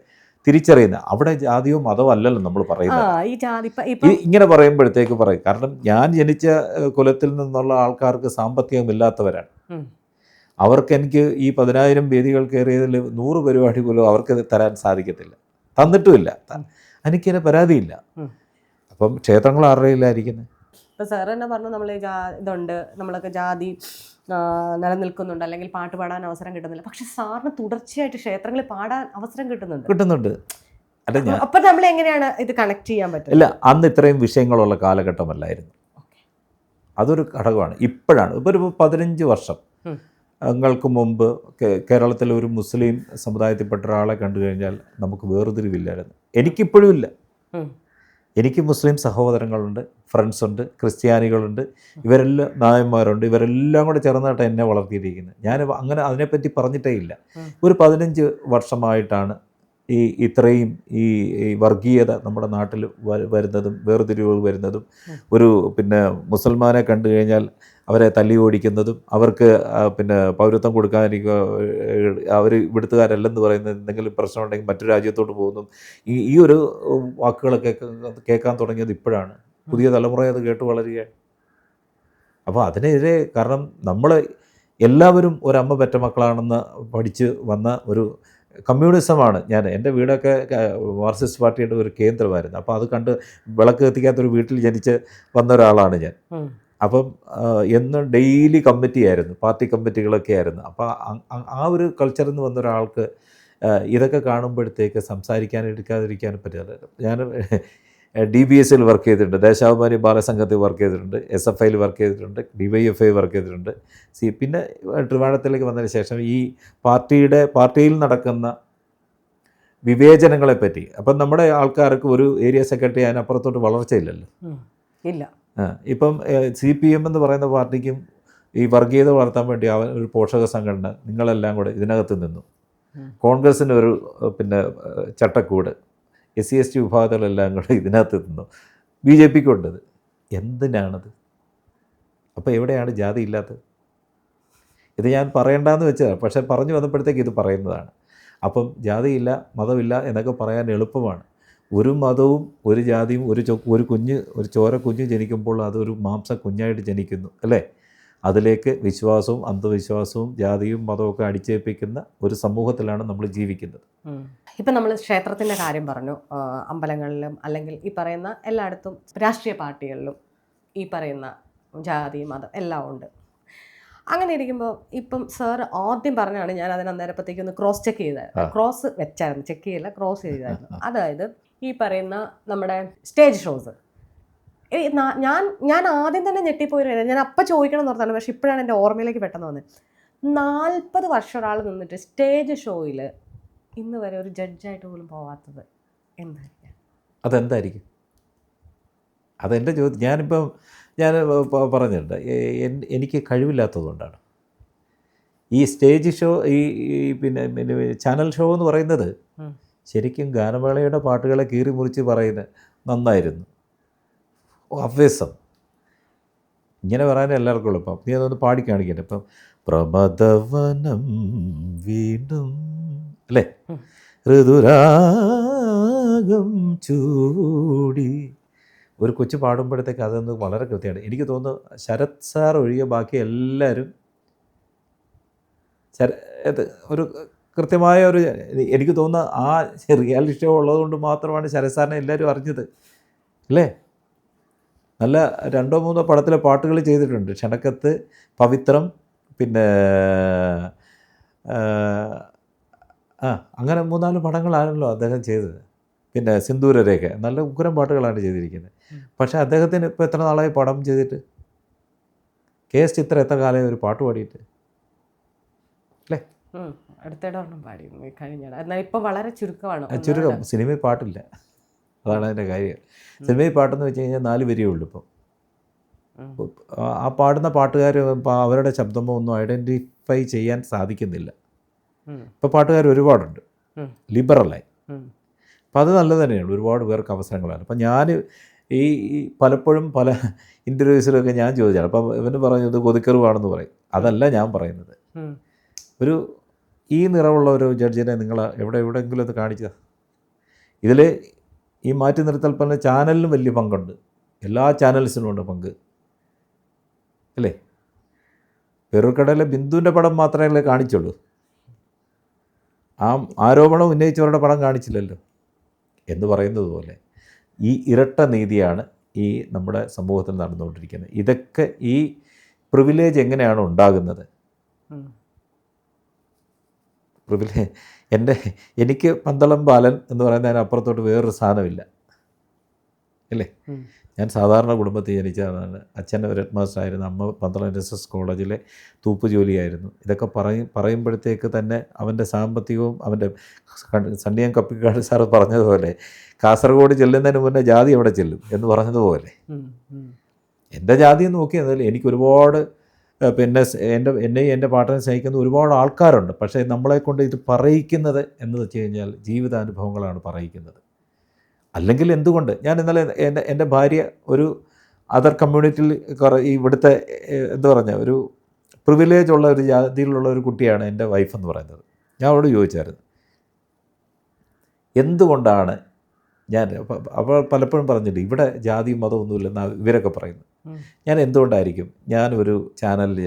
തിരിച്ചറിയുന്നത്. അവിടെ ജാതിയോ മതമോ അല്ലല്ലോ നമ്മൾ പറയുന്നത്. ഇങ്ങനെ പറയുമ്പോഴത്തേക്ക് പറയും, കാരണം ഞാൻ ജനിച്ച കുലത്തിൽ നിന്നുള്ള ആൾക്കാർക്ക് സാമ്പത്തികമില്ലാത്തവരാണ്. അവർക്ക് എനിക്ക് ഈ 10,000 വേദികൾ കയറിയതിൽ 100 പരിപാടി പോലും അവർക്ക് തരാൻ സാധിക്കത്തില്ല, തന്നിട്ടുമില്ല. എനിക്കതിന് പരാതിയില്ല. അപ്പം ക്ഷേത്രങ്ങൾ ആരുടെ ഇല്ലായിരിക്കുന്നത്? ഇപ്പോൾ സാർ തന്നെ പറഞ്ഞു, നമ്മൾ ഇതുണ്ട്, നമ്മളൊക്കെ ജാതി നിലനിൽക്കുന്നുണ്ട്, അല്ലെങ്കിൽ പാട്ട് പാടാൻ അവസരം കിട്ടുന്നില്ല. പക്ഷെ സാറിന് തുടർച്ചയായിട്ട് ക്ഷേത്രങ്ങളിൽ പാടാൻ അവസരം കിട്ടുന്നുണ്ട്. അല്ല, ഞാൻ അപ്പം നമ്മൾ എങ്ങനെയാണ് ഇത് കണക്ട് ചെയ്യാൻ പറ്റും? ഇല്ല, അന്ന് ഇത്രയും വിഷയങ്ങളുള്ള കാലഘട്ടമല്ലായിരുന്നു. അതൊരു ഘടകമാണ്. ഇപ്പോഴാണ്, ഇപ്പോൾ ഒരു 15 വർഷങ്ങൾക്ക് മുമ്പ് കേരളത്തിലെ ഒരു മുസ്ലിം സമുദായത്തിൽപ്പെട്ട ഒരാളെ കണ്ടു കഴിഞ്ഞാൽ നമുക്ക് വേർതിരിവില്ലായിരുന്നു. എനിക്കിപ്പോഴും ഇല്ല. എനിക്ക് മുസ്ലിം സഹോദരങ്ങളുണ്ട്, ഫ്രണ്ട്സുണ്ട്, ക്രിസ്ത്യാനികളുണ്ട്, ഇവരെല്ലാം നായന്മാരുണ്ട്. ഇവരെല്ലാം കൂടെ ചേർന്നിട്ട് എന്നെ വളർത്തിയിരിക്കുന്നത്. ഞാൻ അങ്ങനെ അതിനെപ്പറ്റി പറഞ്ഞിട്ടേ ഇല്ല. ഒരു 15 വർഷമായിട്ടാണ് ഇത്രയും ഈ വർഗീയത നമ്മുടെ നാട്ടിൽ വരുന്നതും വേർതിരിവുകൾ വരുന്നതും, ഒരു പിന്നെ മുസൽമാനെ കണ്ടു കഴിഞ്ഞാൽ അവരെ തല്ലി ഓടിക്കുന്നതും, അവർക്ക് പിന്നെ പൗരത്വം കൊടുക്കാതിരിക്കുക, അവർ ഇവിടുത്തുകാരല്ലെന്ന് പറയുന്നത്, എന്തെങ്കിലും പ്രശ്നമുണ്ടെങ്കിൽ മറ്റു രാജ്യത്തോട്ട് പോകുന്നു. ഈ ഒരു വാക്കുകളൊക്കെ കേൾക്കാൻ തുടങ്ങിയത് ഇപ്പോഴാണ്. പുതിയ തലമുറ അത് കേട്ട് വളരുകയാണ്. അപ്പോൾ അതിനെതിരെ, കാരണം നമ്മൾ എല്ലാവരും ഒരമ്മ പെറ്റ മക്കളാണെന്ന് പഠിച്ച് വന്ന ഒരു കമ്മ്യൂണിസമാണ്. എൻ്റെ വീടൊക്കെ മാർക്സിസ്റ്റ് പാർട്ടിയുടെ ഒരു കേന്ദ്രമായിരുന്നു. അപ്പോൾ അത് കണ്ട് വിളക്ക് കത്തിക്കാത്തൊരു വീട്ടിൽ ജനിച്ച് വന്ന ഒരാളാണ് ഞാൻ. അപ്പം എന്നും ഡെയിലി കമ്മിറ്റിയായിരുന്നു, പാർട്ടി കമ്മിറ്റികളൊക്കെ ആയിരുന്നു. അപ്പോൾ ആ ഒരു കൾച്ചറിൽ നിന്ന് വന്ന ഒരാൾക്ക് ഇതൊക്കെ കാണുമ്പോഴത്തേക്ക് എടുക്കാതിരിക്കാനും പറ്റില്ല. ഞാൻ DBSൽ വർക്ക് ചെയ്തിട്ടുണ്ട്, ദേശാഭിമാനി ബാലസംഘത്തിൽ വർക്ക് ചെയ്തിട്ടുണ്ട്, SFIയിൽ വർക്ക് ചെയ്തിട്ടുണ്ട്, DYFI വർക്ക് ചെയ്തിട്ടുണ്ട്. പിന്നെ ട്രിവാൻഡ്രത്തിലേക്ക് വന്നതിന് ശേഷം ഈ പാർട്ടിയിൽ നടക്കുന്ന വിവേചനങ്ങളെപ്പറ്റി, അപ്പം നമ്മുടെ ആൾക്കാർക്ക് ഒരു ഏരിയ സെക്രട്ടറി അതിനപ്പുറത്തോട്ട് വളർച്ചയില്ലല്ലോ. ഇല്ല. ഇപ്പം CPM എന്ന് പറയുന്ന പാർട്ടിക്കും ഈ വർഗീയത വളർത്താൻ വേണ്ടി ഒരു പോഷക സംഘടന നിങ്ങളെല്ലാം കൂടെ ഇതിനകത്ത് നിന്നു. കോൺഗ്രസ്സിന് ഒരു പിന്നെ ചട്ടക്കൂട്, SC/ST വിഭാഗത്തിലെല്ലാം കൂടെ ഇതിനകത്ത് നിന്നു. BJPക്കുണ്ടത്. എന്തിനാണത്? അപ്പോൾ എവിടെയാണ് ജാതി ഇല്ലാത്തത്? ഇത് ഞാൻ പറയണ്ടെന്ന് വെച്ചതാണ്, പക്ഷേ പറഞ്ഞു വന്നപ്പോഴത്തേക്ക് ഇത് പറയുന്നതാണ്. അപ്പം ജാതിയില്ല, മതമില്ല എന്നൊക്കെ പറയാൻ എളുപ്പമാണ്. ഒരു മതവും ഒരു ജാതിയും ഒരു ചോര കുഞ്ഞ് ജനിക്കുമ്പോൾ അതൊരു മാംസ കുഞ്ഞായിട്ട് ജനിക്കുന്നു, അല്ലേ? അതിലേക്ക് വിശ്വാസവും അന്ധവിശ്വാസവും ജാതിയും മതമൊക്കെ അടിച്ചേൽപ്പിക്കുന്ന ഒരു സമൂഹത്തിലാണ് നമ്മൾ ജീവിക്കുന്നത്. ഇപ്പം നമ്മൾ ക്ഷേത്രത്തിൻ്റെ കാര്യം പറഞ്ഞു, അമ്പലങ്ങളിലും അല്ലെങ്കിൽ ഈ പറയുന്ന എല്ലായിടത്തും രാഷ്ട്രീയ പാർട്ടികളിലും ഈ പറയുന്ന ജാതി മതം എല്ലാം ഉണ്ട്. അങ്ങനെ ഇരിക്കുമ്പോൾ ഇപ്പം സാർ ആദ്യം പറഞ്ഞാണ്, ഞാൻ അതിനന്നേരപ്പത്തേക്ക് ഒന്ന് ക്രോസ് ചെക്ക് ചെയ്തായിരുന്നു, ക്രോസ് വെച്ചായിരുന്നു, ചെക്ക് ചെയ്യില്ല, ക്രോസ് ചെയ്തായിരുന്നു. അതായത് ഈ പറയുന്ന നമ്മുടെ സ്റ്റേജ് ഷോസ്, ഞാൻ ആദ്യം തന്നെ ഞെട്ടിപ്പോയി. ഞാൻ അപ്പം ചോദിക്കണം എന്ന് ഓർത്താണ്, പക്ഷെ ഇപ്പോഴാണ് എൻ്റെ ഓർമ്മയിലേക്ക് പെട്ടെന്ന് വന്നത്. 40 വർഷം ഒരാൾ നിന്നിട്ട് സ്റ്റേജ് ഷോയിൽ ഇന്ന് വരെ ഒരു ജഡ്ജായിട്ട് പോലും പോവാത്തത് അതെന്തായിരിക്കും? അതെൻ്റെ ചോദ്യം. ഞാൻ പറഞ്ഞിട്ടുണ്ട്, എനിക്ക് കഴിവില്ലാത്തതുകൊണ്ടാണ്. ഈ സ്റ്റേജ് ഷോ, പിന്നെ ചാനൽ ഷോ എന്ന് പറയുന്നത് ശരിക്കും ഗാനമേളയുടെ പാട്ടുകളെ കീറി മുറിച്ച് പറയുന്നത് നന്നായിരുന്നു, അവ്യസം. ഇങ്ങനെ പറയാനേ എല്ലാവർക്കും ഉള്ളൂ. അപ്പം നീ അതൊന്ന് പാടി കാണിക്കട്ടെ. ഇപ്പം പ്രമദവനം വീണ്ടും അല്ലേ, ഋതുരാഗം ചൂടി ഒരു കൊച്ചു പാടുമ്പോഴത്തേക്ക് അതൊന്ന് വളരെ കൃത്യമാണ്. എനിക്ക് തോന്നുന്നു ശരത് സാർ ഒഴികെ ബാക്കി എല്ലാവരും ഇത് ഒരു കൃത്യമായ ഒരു, എനിക്ക് തോന്നുന്ന ആ റിയാലിറ്റി ഷോ ഉള്ളതുകൊണ്ട് മാത്രമാണ് ശരത് സാറിനെ എല്ലാവരും അറിഞ്ഞത് അല്ലേ. നല്ല 2-3 പടത്തിലെ പാട്ടുകൾ ചെയ്തിട്ടുണ്ട്. ക്ഷണക്കത്ത്, പവിത്രം, പിന്നെ അങ്ങനെ 3-4 പടങ്ങളാണല്ലോ അദ്ദേഹം ചെയ്തത്. പിന്നെ സിന്ദൂരരേഖ, നല്ല ഉഗ്രം പാട്ടുകളാണ് ചെയ്തിരിക്കുന്നത്. പക്ഷേ അദ്ദേഹത്തിന് ഇപ്പോൾ എത്ര നാളായി പടം ചെയ്തിട്ട്? KS ചിത്ര എത്ര കാലമായി ഒരു പാട്ട് പാടിയിട്ട് അല്ലേ? അടുത്തിടെ ഒന്നും പാടി കഴിഞ്ഞാൽ, എന്നാൽ ഇപ്പോൾ വളരെ ചുരുക്കമാണ്. ചുരുക്കം. സിനിമയിൽ പാട്ടില്ല, അതാണ് അതിൻ്റെ കാര്യം. സിനിമയിൽ പാട്ടെന്ന് വെച്ച് കഴിഞ്ഞാൽ 4 വരിയേ ഉള്ളൂ. ഇപ്പം ആ പാടുന്ന പാട്ടുകാർ അവരുടെ ശബ്ദമോ ഒന്നും ഐഡൻറ്റിഫൈ ചെയ്യാൻ സാധിക്കുന്നില്ല. ഇപ്പോൾ പാട്ടുകാർ ഒരുപാടുണ്ട്, ലിബറലായി. അപ്പം അത് നല്ലത് തന്നെയാണ്, ഒരുപാട് പേർക്ക് അവസരങ്ങളാണ്. അപ്പം ഞാൻ ഈ പലപ്പോഴും പല ഇൻ്റർവ്യൂസിലൊക്കെ ഞാൻ ചോദിച്ചാണ്. അപ്പം ഇവന് പറഞ്ഞത് കൊതിക്കറിവാണെന്ന് പറയും. അതല്ല ഞാൻ പറയുന്നത്. ഒരു ഈ നിറമുള്ള ഒരു ജഡ്ജിനെ നിങ്ങൾ എവിടെയെങ്കിലും അത് കാണിച്ചതാ? ഇതിൽ ഈ മാറ്റി നിർത്തൽ പറഞ്ഞ ചാനലിനും വലിയ പങ്കുണ്ട്, എല്ലാ ചാനൽസിനും ഉണ്ട് പങ്ക് അല്ലേ. പെരൂർക്കടയിലെ ബിന്ദുവിൻ്റെ പടം മാത്രമേ കാണിച്ചുള്ളൂ, ആ ആരോപണം ഉന്നയിച്ചവരുടെ പടം കാണിച്ചില്ലല്ലോ എന്ന് പറയുന്നത് പോലെ ഈ ഇരട്ട നീതിയാണ് ഈ നമ്മുടെ സമൂഹത്തിൽ നടന്നുകൊണ്ടിരിക്കുന്നത്. ഇതൊക്കെ ഈ പ്രിവിലേജ് എങ്ങനെയാണ് ഉണ്ടാകുന്നത്? എനിക്ക് പന്തളം ബാലൻ എന്ന് പറയുന്നതിന് അപ്പുറത്തോട്ട് വേറൊരു സാധനമില്ല അല്ലേ. ഞാൻ സാധാരണ കുടുംബത്തിൽ ജനിച്ചതാണ്. അച്ഛൻ ഒരു ഹെഡ് മാസ്റ്റർ ആയിരുന്നു, അമ്മ പന്തളം NSS കോളേജിലെ തൂപ്പ് ജോലിയായിരുന്നു. ഇതൊക്കെ പറയുമ്പോഴത്തേക്ക് തന്നെ അവൻ്റെ സാമ്പത്തികവും അവൻ്റെ സണ്ണിയം കപ്പിക്കാട് സാറ് പറഞ്ഞതുപോലെ കാസർഗോഡ് ചെല്ലുന്നതിന് മുന്നേ ജാതി എവിടെ ചെല്ലും എന്ന് പറഞ്ഞതുപോലെ എൻ്റെ ജാതി നോക്കിയാൽ എനിക്ക് ഒരുപാട് പിന്നെ എന്നെയും എൻ്റെ പാട്ടിനെ സ്നേഹിക്കുന്ന ഒരുപാട് ആൾക്കാരുണ്ട്. പക്ഷേ നമ്മളെക്കൊണ്ട് ഇത് പറയിക്കുന്നത് എന്ന് വെച്ച് കഴിഞ്ഞാൽ ജീവിതാനുഭവങ്ങളാണ് പറയിക്കുന്നത്. അല്ലെങ്കിൽ എന്തുകൊണ്ട് ഞാൻ ഇന്നലെ എൻ്റെ ഭാര്യ ഒരു അതർ കമ്മ്യൂണിറ്റിയിൽ ഇവിടുത്തെ എന്താ പറഞ്ഞ ഒരു പ്രിവിലേജ് ഉള്ള ഒരു ജാതിയിലുള്ള ഒരു കുട്ടിയാണ് എൻ്റെ വൈഫ് എന്ന് പറയുന്നത്. ഞാൻ അവളോട് ചോദിച്ചായിരുന്നു എന്തുകൊണ്ടാണ് ഞാൻ, അപ്പോൾ പലപ്പോഴും പറഞ്ഞിട്ട് ഇവിടെ ജാതിയും മതമൊന്നുമില്ലെന്ന് ഇവരൊക്കെ പറയുന്നു. ഞാൻ എന്തുകൊണ്ടായിരിക്കും ഞാനൊരു ചാനലിൽ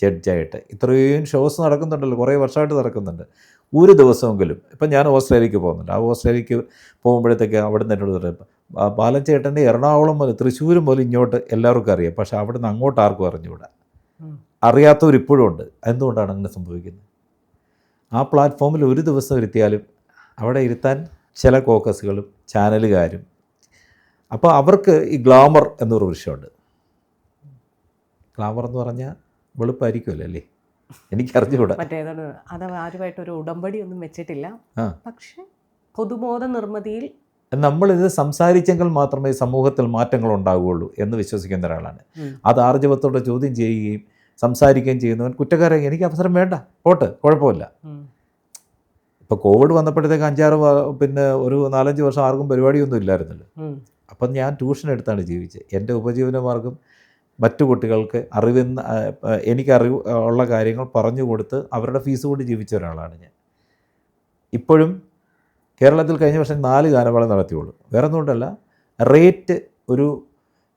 ജഡ്ജായിട്ട് ഇത്രയും ഷോസ് നടക്കുന്നുണ്ടല്ലോ, കുറേ വർഷമായിട്ട് നടക്കുന്നുണ്ട്, ഒരു ദിവസമെങ്കിലും ഇപ്പം ഞാൻ ഓസ്ട്രേലിയക്ക് പോകുന്നുണ്ട്. ആ ഓസ്ട്രേലിയക്ക് പോകുമ്പോഴത്തേക്ക് അവിടെ നിന്ന് എന്നോട് പറയും, ബാലൻ ചേട്ടൻ്റെ എറണാകുളം മുതൽ തൃശ്ശൂർ മുതൽ ഇങ്ങോട്ട് എല്ലാവർക്കും അറിയാം, പക്ഷേ അവിടെ നിന്ന് അങ്ങോട്ട് ആർക്കും അറിഞ്ഞുകൂടാ. അറിയാത്തവരിപ്പോഴും ഉണ്ട്. എന്തുകൊണ്ടാണ് അങ്ങനെ സംഭവിക്കുന്നത്? ആ പ്ലാറ്റ്ഫോമിൽ ഒരു ദിവസം ഇരുത്തിയാലും അവിടെ ഇരുത്താൻ ചില കോക്കസുകളും ചാനലുകാരും, അപ്പോൾ അവർക്ക് ഈ ഗ്ലാമർ എന്നൊരു വിഷയമുണ്ട്. ഗ്ലാമർ എന്ന് പറഞ്ഞാൽ വെളുപ്പായിരിക്കുമല്ലോ അല്ലേ, എനിക്കറിഞ്ഞുകൂടാ. അത് ആരുമായിട്ടൊരു ഉടമ്പടി ഒന്നും വെച്ചിട്ടില്ല. പക്ഷേ പൊതുബോധ നിർമ്മിതിയിൽ നമ്മളിത് സംസാരിച്ചെങ്കിൽ മാത്രമേ സമൂഹത്തിൽ മാറ്റങ്ങൾ ഉണ്ടാവുകയുള്ളൂ എന്ന് വിശ്വസിക്കുന്ന ഒരാളാണ്. അത് ആർജവത്തോടെ ചോദ്യം ചെയ്യുകയും സംസാരിക്കുകയും ചെയ്യുന്നവൻ കുറ്റക്കാരെ എനിക്ക് അവസരം വേണ്ട, പോട്ട്, കുഴപ്പമില്ല. ഇപ്പോൾ കോവിഡ് വന്നപ്പോഴത്തേക്ക് 5-6 പിന്നെ ഒരു 4-5 വർഷം ആർക്കും പരിപാടിയൊന്നും ഇല്ലായിരുന്നല്ലോ. അപ്പം ഞാൻ ട്യൂഷൻ എടുത്താണ് ജീവിച്ചത്. എൻ്റെ ഉപജീവനമാർഗം മറ്റു കുട്ടികൾക്ക് എനിക്കറിവ് ഉള്ള കാര്യങ്ങൾ പറഞ്ഞു കൊടുത്ത് അവരുടെ ഫീസ് കൊണ്ട് ജീവിച്ച ഒരാളാണ് ഞാൻ. ഇപ്പോഴും കേരളത്തിൽ കഴിഞ്ഞ വർഷം 4 ഗാനമേള നടത്തിയുള്ളൂ. വേറെ ഒന്നുകൊണ്ടല്ല, റേറ്റ് ഒരു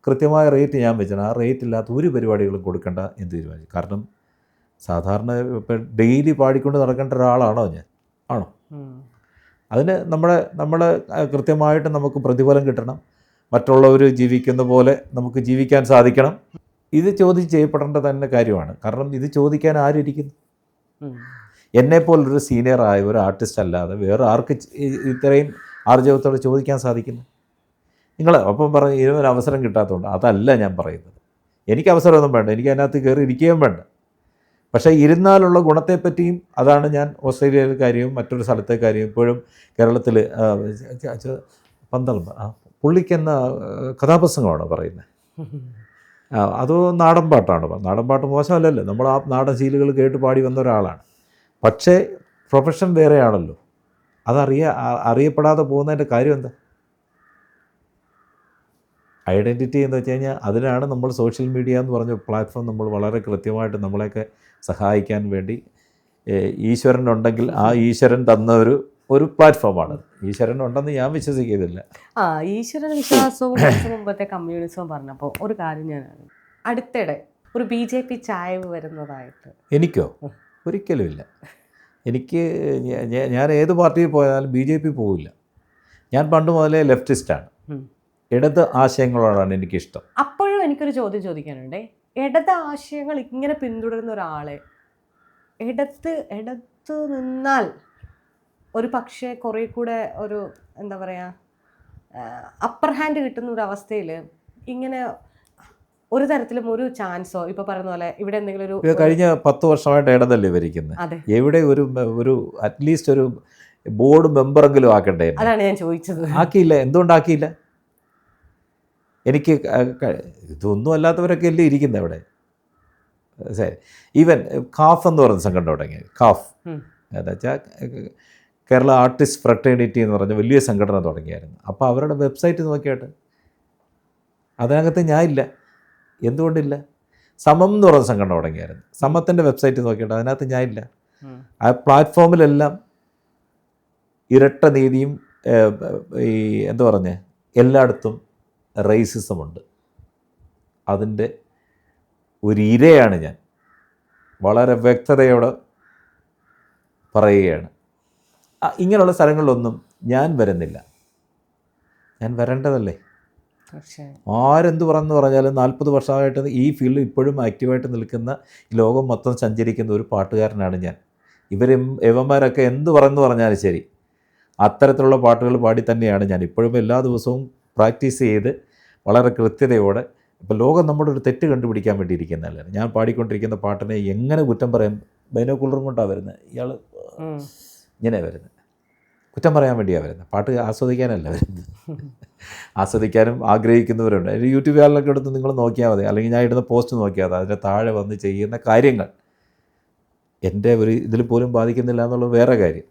കൃത്യമായ റേറ്റ് ഞാൻ വെച്ചാണ്. ആ റേറ്റ് ഇല്ലാത്ത ഒരു പരിപാടികളും കൊടുക്കേണ്ട എന്ന് തീരുമാനിച്ചു. കാരണം സാധാരണ ഇപ്പം ഡെയിലി പാടിക്കൊണ്ട് നടക്കേണ്ട ഒരാളാണോ ഞാൻ? ആണോ? അതിന് നമ്മുടെ കൃത്യമായിട്ട് നമുക്ക് പ്രതിഫലം കിട്ടണം, മറ്റുള്ളവർ ജീവിക്കുന്ന പോലെ നമുക്ക് ജീവിക്കാൻ സാധിക്കണം. ഇത് ചെയ്യപ്പെടേണ്ട തന്നെ കാര്യമാണ്. കാരണം ഇത് ചോദിക്കാൻ ആരിരിക്കുന്നു? എന്നെപ്പോലൊരു സീനിയറായ ഒരു ആർട്ടിസ്റ്റ് അല്ലാതെ വേറെ ആർക്ക് ഇത്രയും ആർജവത്തോടെ ചോദിക്കാൻ സാധിക്കുന്നു? നിങ്ങൾ അപ്പം പറഞ്ഞ് ഇതിനൊരു അവസരം കിട്ടാത്തതുകൊണ്ട് അതല്ല ഞാൻ പറയുന്നത്. എനിക്ക് അവസരമൊന്നും വേണ്ട, എനിക്ക് അതിനകത്ത് കയറി ഇരിക്കുകയും വേണ്ട. പക്ഷേ ഇരുന്നാലുള്ള ഗുണത്തെപ്പറ്റിയും അതാണ് ഞാൻ ഓസ്ട്രേലിയയിലെ കാര്യവും മറ്റൊരു സ്ഥലത്തെ കാര്യവും ഇപ്പോഴും കേരളത്തിൽ പന്തളം പുള്ളിക്കെന്ന കഥാപ്രസംഗമാണോ പറയുന്നത്? അതോ നാടൻ പാട്ടാണോ? നാടൻ പാട്ട് മോശമല്ലല്ലോ, നമ്മൾ ആ നാടൻ ശീലുകൾ കേട്ട് പാടി വന്ന ഒരാളാണ്. പക്ഷേ പ്രൊഫഷൻ വേറെയാണല്ലോ. അറിയപ്പെടാതെ പോകുന്നതിൻ്റെ കാര്യം എന്താ? ഐഡൻറ്റിറ്റി എന്ന് വെച്ച് കഴിഞ്ഞാൽ അതിനാണ് നമ്മൾ സോഷ്യൽ മീഡിയ എന്ന് പറഞ്ഞ പ്ലാറ്റ്ഫോം നമ്മൾ വളരെ കൃത്യമായിട്ട് നമ്മളെയൊക്കെ സഹായിക്കാൻ വേണ്ടി ഈശ്വരൻ ഉണ്ടെങ്കിൽ ആ ഈശ്വരൻ തന്ന ഒരു പ്ലാറ്റ്ഫോമാണ്. ഈശ്വരൻ ഉണ്ടെന്ന് ഞാൻ വിശ്വസിക്കുന്നില്ല. ഈശ്വരൻ വിശ്വാസവും കുറച്ച് മുമ്പത്തെ കമ്മ്യൂണിസവും പറഞ്ഞപ്പോൾ ഒരു കാര്യം ഞാൻ അടുത്തിടെ ഒരു BJP ചായവ് വരുന്നതായിട്ട്. എനിക്കോ? ഒരിക്കലുമില്ല. എനിക്ക് ഞാൻ ഏത് പാർട്ടിയിൽ പോയാലും BJP പോവില്ല. ഞാൻ പണ്ട് മുതലേ ലെഫ്റ്റിസ്റ്റാണ്. ഇടത് ആശയങ്ങളോടാണ് എനിക്കിഷ്ടം. അപ്പോഴും എനിക്കൊരു ചോദ്യം ചോദിക്കാനുണ്ട്. ഇടത് ആശയങ്ങൾ ഇങ്ങനെ പിന്തുടരുന്ന ഒരാളെ ഇടത്ത് നിന്നാൽ ഒരു പക്ഷേ കുറേ കൂടെ ഒരു എന്താ പറയുക അപ്പർ ഹാൻഡ് കിട്ടുന്ന ഒരു അവസ്ഥയിൽ ഇങ്ങനെ ഒരു തരത്തിലും ഒരു ചാൻസോ ഇപ്പോൾ പറയുന്ന പോലെ ഇവിടെ എന്തെങ്കിലും ഒരു കഴിഞ്ഞ 10 വർഷമായിട്ട് ഇടതല്ലേ ഭരിക്കുന്നത്. എവിടെ ഒരു അറ്റ്ലീസ്റ്റ് ഒരു ബോർഡ് മെമ്പറെങ്കിലും ആക്കണ്ടേ? അതാണ് ഞാൻ ചോദിച്ചത്. ആക്കിയില്ല. എന്തുകൊണ്ടാക്കിയില്ല? എനിക്ക് ഇതൊന്നും അല്ലാത്തവരൊക്കെ അല്ലേ ഇരിക്കുന്നത് അവിടെ. ഈവൻ കാഫ് എന്ന് പറയുന്ന സംഘടന തുടങ്ങി. കാഫ് എന്താ വെച്ചാൽ കേരള ആർട്ടിസ്റ്റ് ഫ്രട്ടേണിറ്റി എന്ന് പറഞ്ഞ വലിയ സംഘടന തുടങ്ങിയായിരുന്നു. അപ്പോൾ അവരുടെ വെബ്സൈറ്റ് നോക്കിയാട്ട് അതിനകത്ത് ഞാൻ ഇല്ല. എന്തുകൊണ്ടില്ല? സമം എന്ന് പറയുന്ന സംഘടന തുടങ്ങിയായിരുന്നു. സമത്തിൻ്റെ വെബ്സൈറ്റ് നോക്കിയിട്ട് അതിനകത്ത് ഞാൻ ഇല്ല. ആ പ്ലാറ്റ്ഫോമിലെല്ലാം ഇരട്ട നീതിയും ഈ എന്താ പറഞ്ഞേ എല്ലായിടത്തും റേസിസമുണ്ട്. അതിൻ്റെ ഒരു ഇരയാണ് ഞാൻ. വളരെ വ്യക്തതയോടെ പറയുകയാണ്. ഇങ്ങനെയുള്ള സ്ഥലങ്ങളിലൊന്നും ഞാൻ വരുന്നില്ല. ഞാൻ വരേണ്ടതല്ലേ? ആരെന്ത് പറഞ്ഞാലും 40 വർഷമായിട്ട് ഈ ഫീൽഡിൽ ഇപ്പോഴും ആക്റ്റീവായിട്ട് നിൽക്കുന്ന ലോകം മൊത്തം സഞ്ചരിക്കുന്ന ഒരു പാട്ടുകാരനാണ് ഞാൻ. യവന്മാരൊക്കെ എന്ത് പറഞ്ഞാലും ശരി അത്തരത്തിലുള്ള പാട്ടുകൾ പാടി തന്നെയാണ് ഞാൻ ഇപ്പോഴും എല്ലാ ദിവസവും പ്രാക്ടീസ് ചെയ്ത് വളരെ കൃത്യതയോടെ. ഇപ്പോൾ ലോകം നമ്മുടെ ഒരു തെറ്റ് കണ്ടുപിടിക്കാൻ വേണ്ടി ഇരിക്കുന്നതല്ല. ഞാൻ പാടിക്കൊണ്ടിരിക്കുന്ന പാട്ടിനെ എങ്ങനെ കുറ്റം പറയാൻ ബൈനോക്കുലറും കൊണ്ടാണ് വരുന്നത്. ഇയാൾ ഇങ്ങനെ വരുന്നത് കുറ്റം പറയാൻ വേണ്ടിയാണ് വരുന്നത്. പാട്ട് ആസ്വദിക്കാനല്ല വരുന്നത്. ആസ്വദിക്കാനും ആഗ്രഹിക്കുന്നവരുണ്ട്. യൂട്യൂബ് ചാനലൊക്കെ എടുത്ത് നിങ്ങൾ നോക്കിയാൽ മതി, അല്ലെങ്കിൽ ഞാൻ ഇടുന്ന പോസ്റ്റ് നോക്കിയാൽ മതി. അതിൻ്റെ താഴെ വന്ന് ചെയ്യുന്ന കാര്യങ്ങൾ എൻ്റെ ഒരു ഇതിൽ പോലും ബാധിക്കുന്നില്ല എന്നുള്ളത് വേറെ കാര്യം.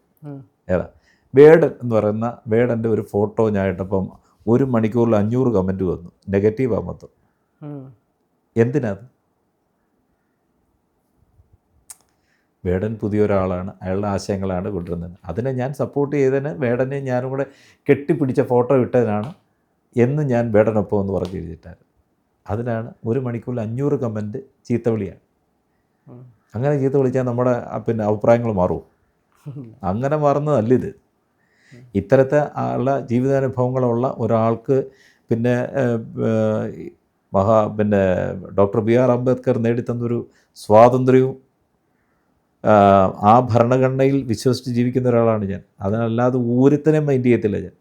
ഏതാ വേടൻ എന്ന് പറയുന്ന വേടൻ്റെ ഒരു ഫോട്ടോ ഞാൻ ഇട്ടപ്പം 1 മണിക്കൂറിൽ 500 കമൻറ്റ് വന്നു. നെഗറ്റീവാണ് മൊത്തം. എന്തിനത്? വേടൻ പുതിയൊരാളാണ്, അയാളുടെ ആശയങ്ങളാണ് കൊണ്ടുവരുന്നത്. അതിനെ ഞാൻ സപ്പോർട്ട് ചെയ്തതിന് വേടനെ ഞാനും കൂടെ കെട്ടിപ്പിടിച്ച ഫോട്ടോ ഇട്ടതിനാണ് എന്ന് ഞാൻ വേടനൊപ്പം എന്ന് പറഞ്ഞ് എഴുതിയിട്ടായിരുന്നു. അതിനാണ് 1 മണിക്കൂറിൽ 500 കമൻറ്റ് ചീത്തവിളിയാണ്. അങ്ങനെ ചീത്ത വിളിച്ചാൽ നമ്മുടെ പിന്നെ അഭിപ്രായങ്ങൾ മാറും. അങ്ങനെ മാറുന്നതല്ലിത്. ഇത്തരത്തെ ഉള്ള ജീവിതാനുഭവങ്ങളുള്ള ഒരാൾക്ക് പിന്നെ ഡോക്ടർ B.R. അംബേദ്കർ നേടിത്തന്നൊരു സ്വാതന്ത്ര്യവും ആ ഭരണഘടനയിൽ വിശ്വസിച്ച് ജീവിക്കുന്ന ഒരാളാണ് ഞാൻ. അതിനല്ലാതെ ഊരത്തിനെ മൈൻഡ് ചെയ്യത്തില്ല ഞാൻ.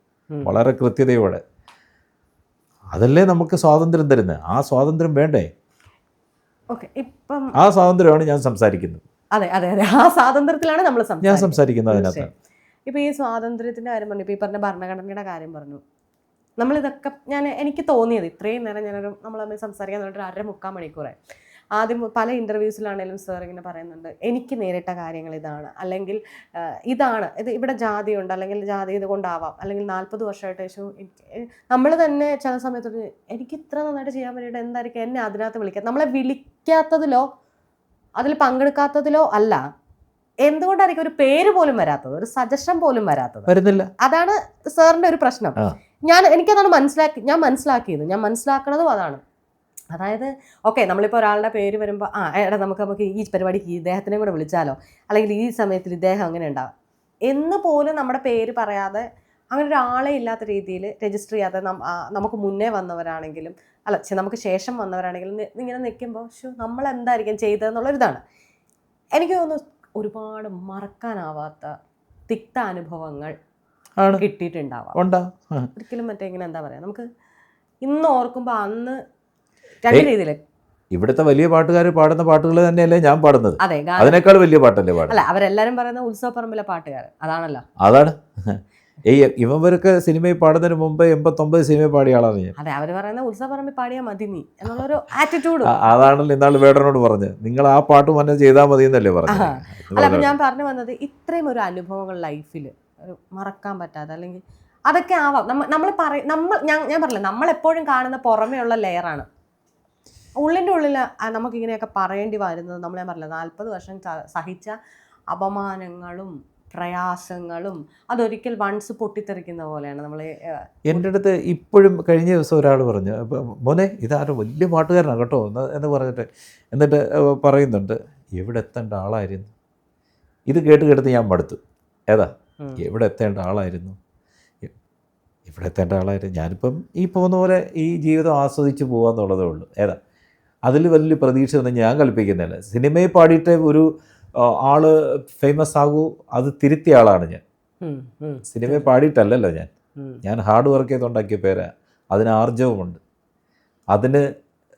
വളരെ കൃത്യതയോടെ. അതല്ലേ നമുക്ക് സ്വാതന്ത്ര്യം തരുന്നത്. ആ സ്വാതന്ത്ര്യം വേണ്ടേ? ആ സ്വാതന്ത്ര്യമാണ് ഞാൻ സംസാരിക്കുന്നത്. അതെ അതെ അതെ ആ സ്വാതന്ത്ര്യത്തിലാണ് ഞാൻ സംസാരിക്കുന്നത്. അതിനകത്ത് ഇപ്പോൾ ഈ സ്വാതന്ത്ര്യത്തിൻ്റെ കാര്യം പറഞ്ഞു, ഇപ്പോൾ ഈ പറഞ്ഞ ഭരണഘടനയുടെ കാര്യം പറഞ്ഞു. നമ്മളിതൊക്കെ എനിക്ക് തോന്നിയത് ഇത്രയും നേരം നമ്മൾ തമ്മിൽ സംസാരിക്കാൻ തുടങ്ങിയിട്ട് 1.5-3 മണിക്കൂറായി. ആദ്യം പല ഇൻ്റർവ്യൂസിലാണെങ്കിലും സാർ ഇങ്ങനെ പറയുന്നുണ്ട്, എനിക്ക് നേരിട്ട കാര്യങ്ങൾ ഇതാണ്, അല്ലെങ്കിൽ ഇതാണ്, ഇവിടെ ജാതിയുണ്ട്, അല്ലെങ്കിൽ ജാതി ഇതുകൊണ്ടാവാം, അല്ലെങ്കിൽ 40 വർഷമായിട്ട് ശേഷം നമ്മൾ തന്നെ ചില സമയത്ത് എനിക്ക് ഇത്ര നന്നായിട്ട് ചെയ്യാൻ വേണ്ടിയിട്ട് എന്തായിരിക്കും എന്നെ അതിനകത്ത് വിളിക്കുക. നമ്മളെ വിളിക്കാത്തതിലോ അതിൽ പങ്കെടുക്കാത്തതിലോ അല്ല, എന്തുകൊണ്ടായിരിക്കും ഒരു പേര് പോലും വരാത്തത്, ഒരു സജഷൻ പോലും വരുന്നില്ല. അതാണ് സാറിൻ്റെ ഒരു പ്രശ്നം. എനിക്കതാണ് ഞാൻ മനസ്സിലാക്കണതും അതാണ്. അതായത് ഓക്കെ, നമ്മളിപ്പോൾ ഒരാളുടെ പേര് വരുമ്പോൾ എടാ നമുക്ക് ഈ പരിപാടിക്ക് ഇദ്ദേഹത്തിനെ കൂടെ വിളിച്ചാലോ, അല്ലെങ്കിൽ ഈ സമയത്തിൽ ഇദ്ദേഹം അങ്ങനെ ഉണ്ടാവും എന്ന് പോലും നമ്മുടെ പേര് പറയാതെ അങ്ങനെ ഒരാളെ ഇല്ലാത്ത രീതിയിൽ രജിസ്റ്റർ ചെയ്യാതെ നമുക്ക് മുന്നേ വന്നവരാണെങ്കിലും നമുക്ക് ശേഷം വന്നവരാണെങ്കിലും ഇങ്ങനെ നിൽക്കുമ്പോൾ നമ്മൾ എന്തായിരിക്കും ചെയ്തതെന്നുള്ളൊരിതാണ്. എനിക്ക് തോന്നുന്നു ഒരുപാട് മറക്കാനാവാത്ത തിക്ത അനുഭവങ്ങൾ കിട്ടിയിട്ടുണ്ടാവാം ഒരിക്കലും. ഇങ്ങനെ എന്താ പറയുക, നമുക്ക് ഇന്ന് ഓർക്കുമ്പോൾ അന്ന് 2 രീതിയിൽ ഇവിടുത്തെ വലിയ പാട്ടുകാർ പാടുന്ന പാട്ടുകൾ തന്നെയല്ലേ ഞാൻ പാടുന്നത്. അതെ, അതിനേക്കാൾ വലിയ പാട്ടല്ലേ പാടുന്നത്. അവരെല്ലാരും പറയുന്ന ഉത്സവപ്പറമ്പിലെ പാട്ടുകാർ അതാണല്ലോ. അതാണ് ഇവർക്ക് സിനിമയിൽ പാടുന്നതിന് മുമ്പ് 89 സിനിമ പാടിയ ആളാണ് ഞാൻ. അതെ, അവർ പറയുന്ന ഉത്സവപ്പറമ്പിൽ പാടിയാൽ മതി നീ എന്നുള്ളൊരു ആറ്റിറ്റ്യൂഡ്. അതാണല്ലോ ഇന്നാൾ വേടനോട് പറഞ്ഞത്, നിങ്ങൾ ആ പാട്ട് തന്നെ ചെയ്താൽ മതി എന്നല്ലേ പറഞ്ഞത്. അല്ല, അപ്പം ഞാൻ പറഞ്ഞു വന്നത് ഇത്രയും ഒരു അനുഭവങ്ങൾ ലൈഫിൽ ഒരു മറക്കാൻ പറ്റാതെ, അല്ലെങ്കിൽ അതൊക്കെ ആവാം. ഞാൻ പറഞ്ഞില്ല, നമ്മളെപ്പോഴും കാണുന്ന പുറമേയുള്ള ലെയറാണ്. ഉള്ളിൻ്റെ ഉള്ളിൽ നമുക്കിങ്ങനെയൊക്കെ പറയേണ്ടി വരുന്നത്, ഞാൻ പറഞ്ഞില്ല, 40 വർഷം സഹിച്ച അപമാനങ്ങളും പ്രയാസങ്ങളും അതൊരിക്കൽ വൺസ് പൊട്ടിത്തെറിക്കുന്ന പോലെയാണ് നമ്മൾ. എൻ്റെ അടുത്ത് ഇപ്പോഴും കഴിഞ്ഞ ദിവസം ഒരാൾ പറഞ്ഞു, മോനെ ഇതാരും വലിയ പാട്ടുകാരനാണ് കേട്ടോ എന്ന് പറഞ്ഞിട്ട്, എന്നിട്ട് പറയുന്നുണ്ട്, എവിടെ എത്തേണ്ട ആളായിരുന്നു. ഇത് കേട്ട് ഞാൻ മടുത്തു. ഏതാ എവിടെ എത്തേണ്ട ആളായിരുന്നു, ഇവിടെ എത്തേണ്ട ആളായിരുന്നു. ഞാനിപ്പം ഈ പോകുന്ന പോലെ ഈ ജീവിതം ആസ്വദിച്ച് പോകാമെന്നുള്ളതേ ഉള്ളൂ. ഏതാ അതിൽ വലിയ പ്രതീക്ഷ ഒന്നും ഞാൻ കൽപ്പിക്കുന്നില്ല. സിനിമയിൽ പാടിയിട്ട് ഒരു ആള് ഫേമസ് ആകൂ, അത് തിരുത്തിയ ആളാണ് ഞാൻ. സിനിമയിൽ പാടിയിട്ടല്ലല്ലോ ഞാൻ ഹാർഡ് വർക്ക് ചെയ്തുണ്ടാക്കിയ പേരാ. അതിന് ആർജവമുണ്ട്, അതിന്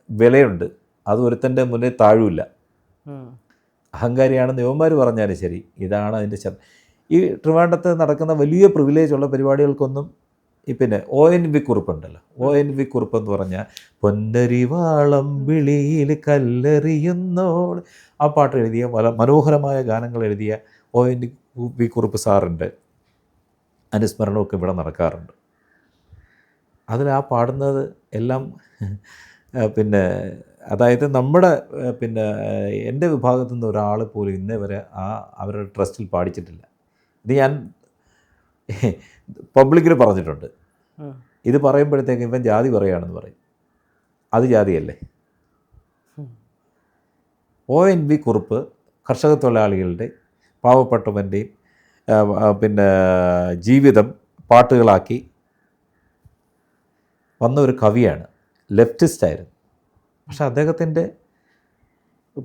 വിലയുണ്ട്, അത് ഒരുത്തൻ്റെ മുന്നിൽ താഴില്ല. അഹങ്കാരിയാണെന്ന് യുവന്മാർ പറഞ്ഞാലും ശരി, ഇതാണ് അതിൻ്റെ ഈ ട്രിവാൻഡ്രത്ത് നടക്കുന്ന വലിയ പ്രിവിലേജുള്ള പരിപാടികൾക്കൊന്നും പിന്നെ ONV കുറുപ്പുണ്ടല്ലോ, ONV കുറുപ്പ് എന്ന് പറഞ്ഞാൽ പൊന്നരിവാളം വിളിയിൽ കല്ലെറിയുന്നോൾ, ആ പാട്ട് എഴുതിയ മനോഹരമായ ഗാനങ്ങൾ എഴുതിയ ONV കുറുപ്പ് സാറിൻ്റെ അനുസ്മരണമൊക്കെ ഇവിടെ നടക്കാറുണ്ട്. അതിൽ ആ പാടുന്നത് എല്ലാം പിന്നെ അതായത് നമ്മുടെ പിന്നെ എൻ്റെ വിഭാഗത്തു നിന്ന് ഒരാൾ പോലും ഇന്നേ വരെ അവരുടെ ട്രസ്റ്റിൽ പാടിച്ചിട്ടില്ല. ഇത് ഞാൻ പബ്ലിക്കിൽ പറഞ്ഞിട്ടുണ്ട്. ഇത് പറയുമ്പോഴത്തേക്ക് ഇവൻ ജാതി പറയുകയാണെന്ന് പറയും. അത് ജാതിയല്ലേ? ONV കുറുപ്പ് കർഷക തൊഴിലാളികളുടെ പാവപ്പെട്ടവൻ്റെയും പിന്നെ ജീവിതം പാട്ടുകളാക്കി വന്ന ഒരു കവിയാണ്, ലെഫ്റ്റിസ്റ്റായിരുന്നു. പക്ഷെ അദ്ദേഹത്തിൻ്റെ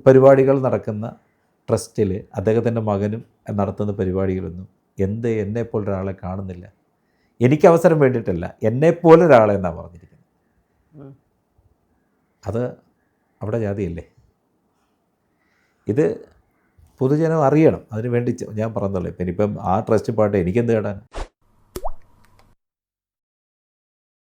പരിപാടികൾ നടക്കുന്ന ട്രസ്റ്റിൽ അദ്ദേഹത്തിൻ്റെ മകനും നടത്തുന്ന പരിപാടികളൊന്നും എന്നെപ്പോലൊരാളെ കാണുന്നില്ല. എനിക്ക് അവസരം വേണ്ടിയിട്ടല്ല, എന്നെപ്പോലൊരാളെ എന്നാണ് പറഞ്ഞിരിക്കുന്നത്. അത് അവിടെ ജാതിയല്ലേ? ഇത് പൊതുജനം അറിയണം. അതിന് വേണ്ടി ഞാൻ പറഞ്ഞല്ലോ. ഇപ്പം ആ ട്രസ്റ്റ് പാട്ട് എനിക്കെന്ത് കേടാൻ.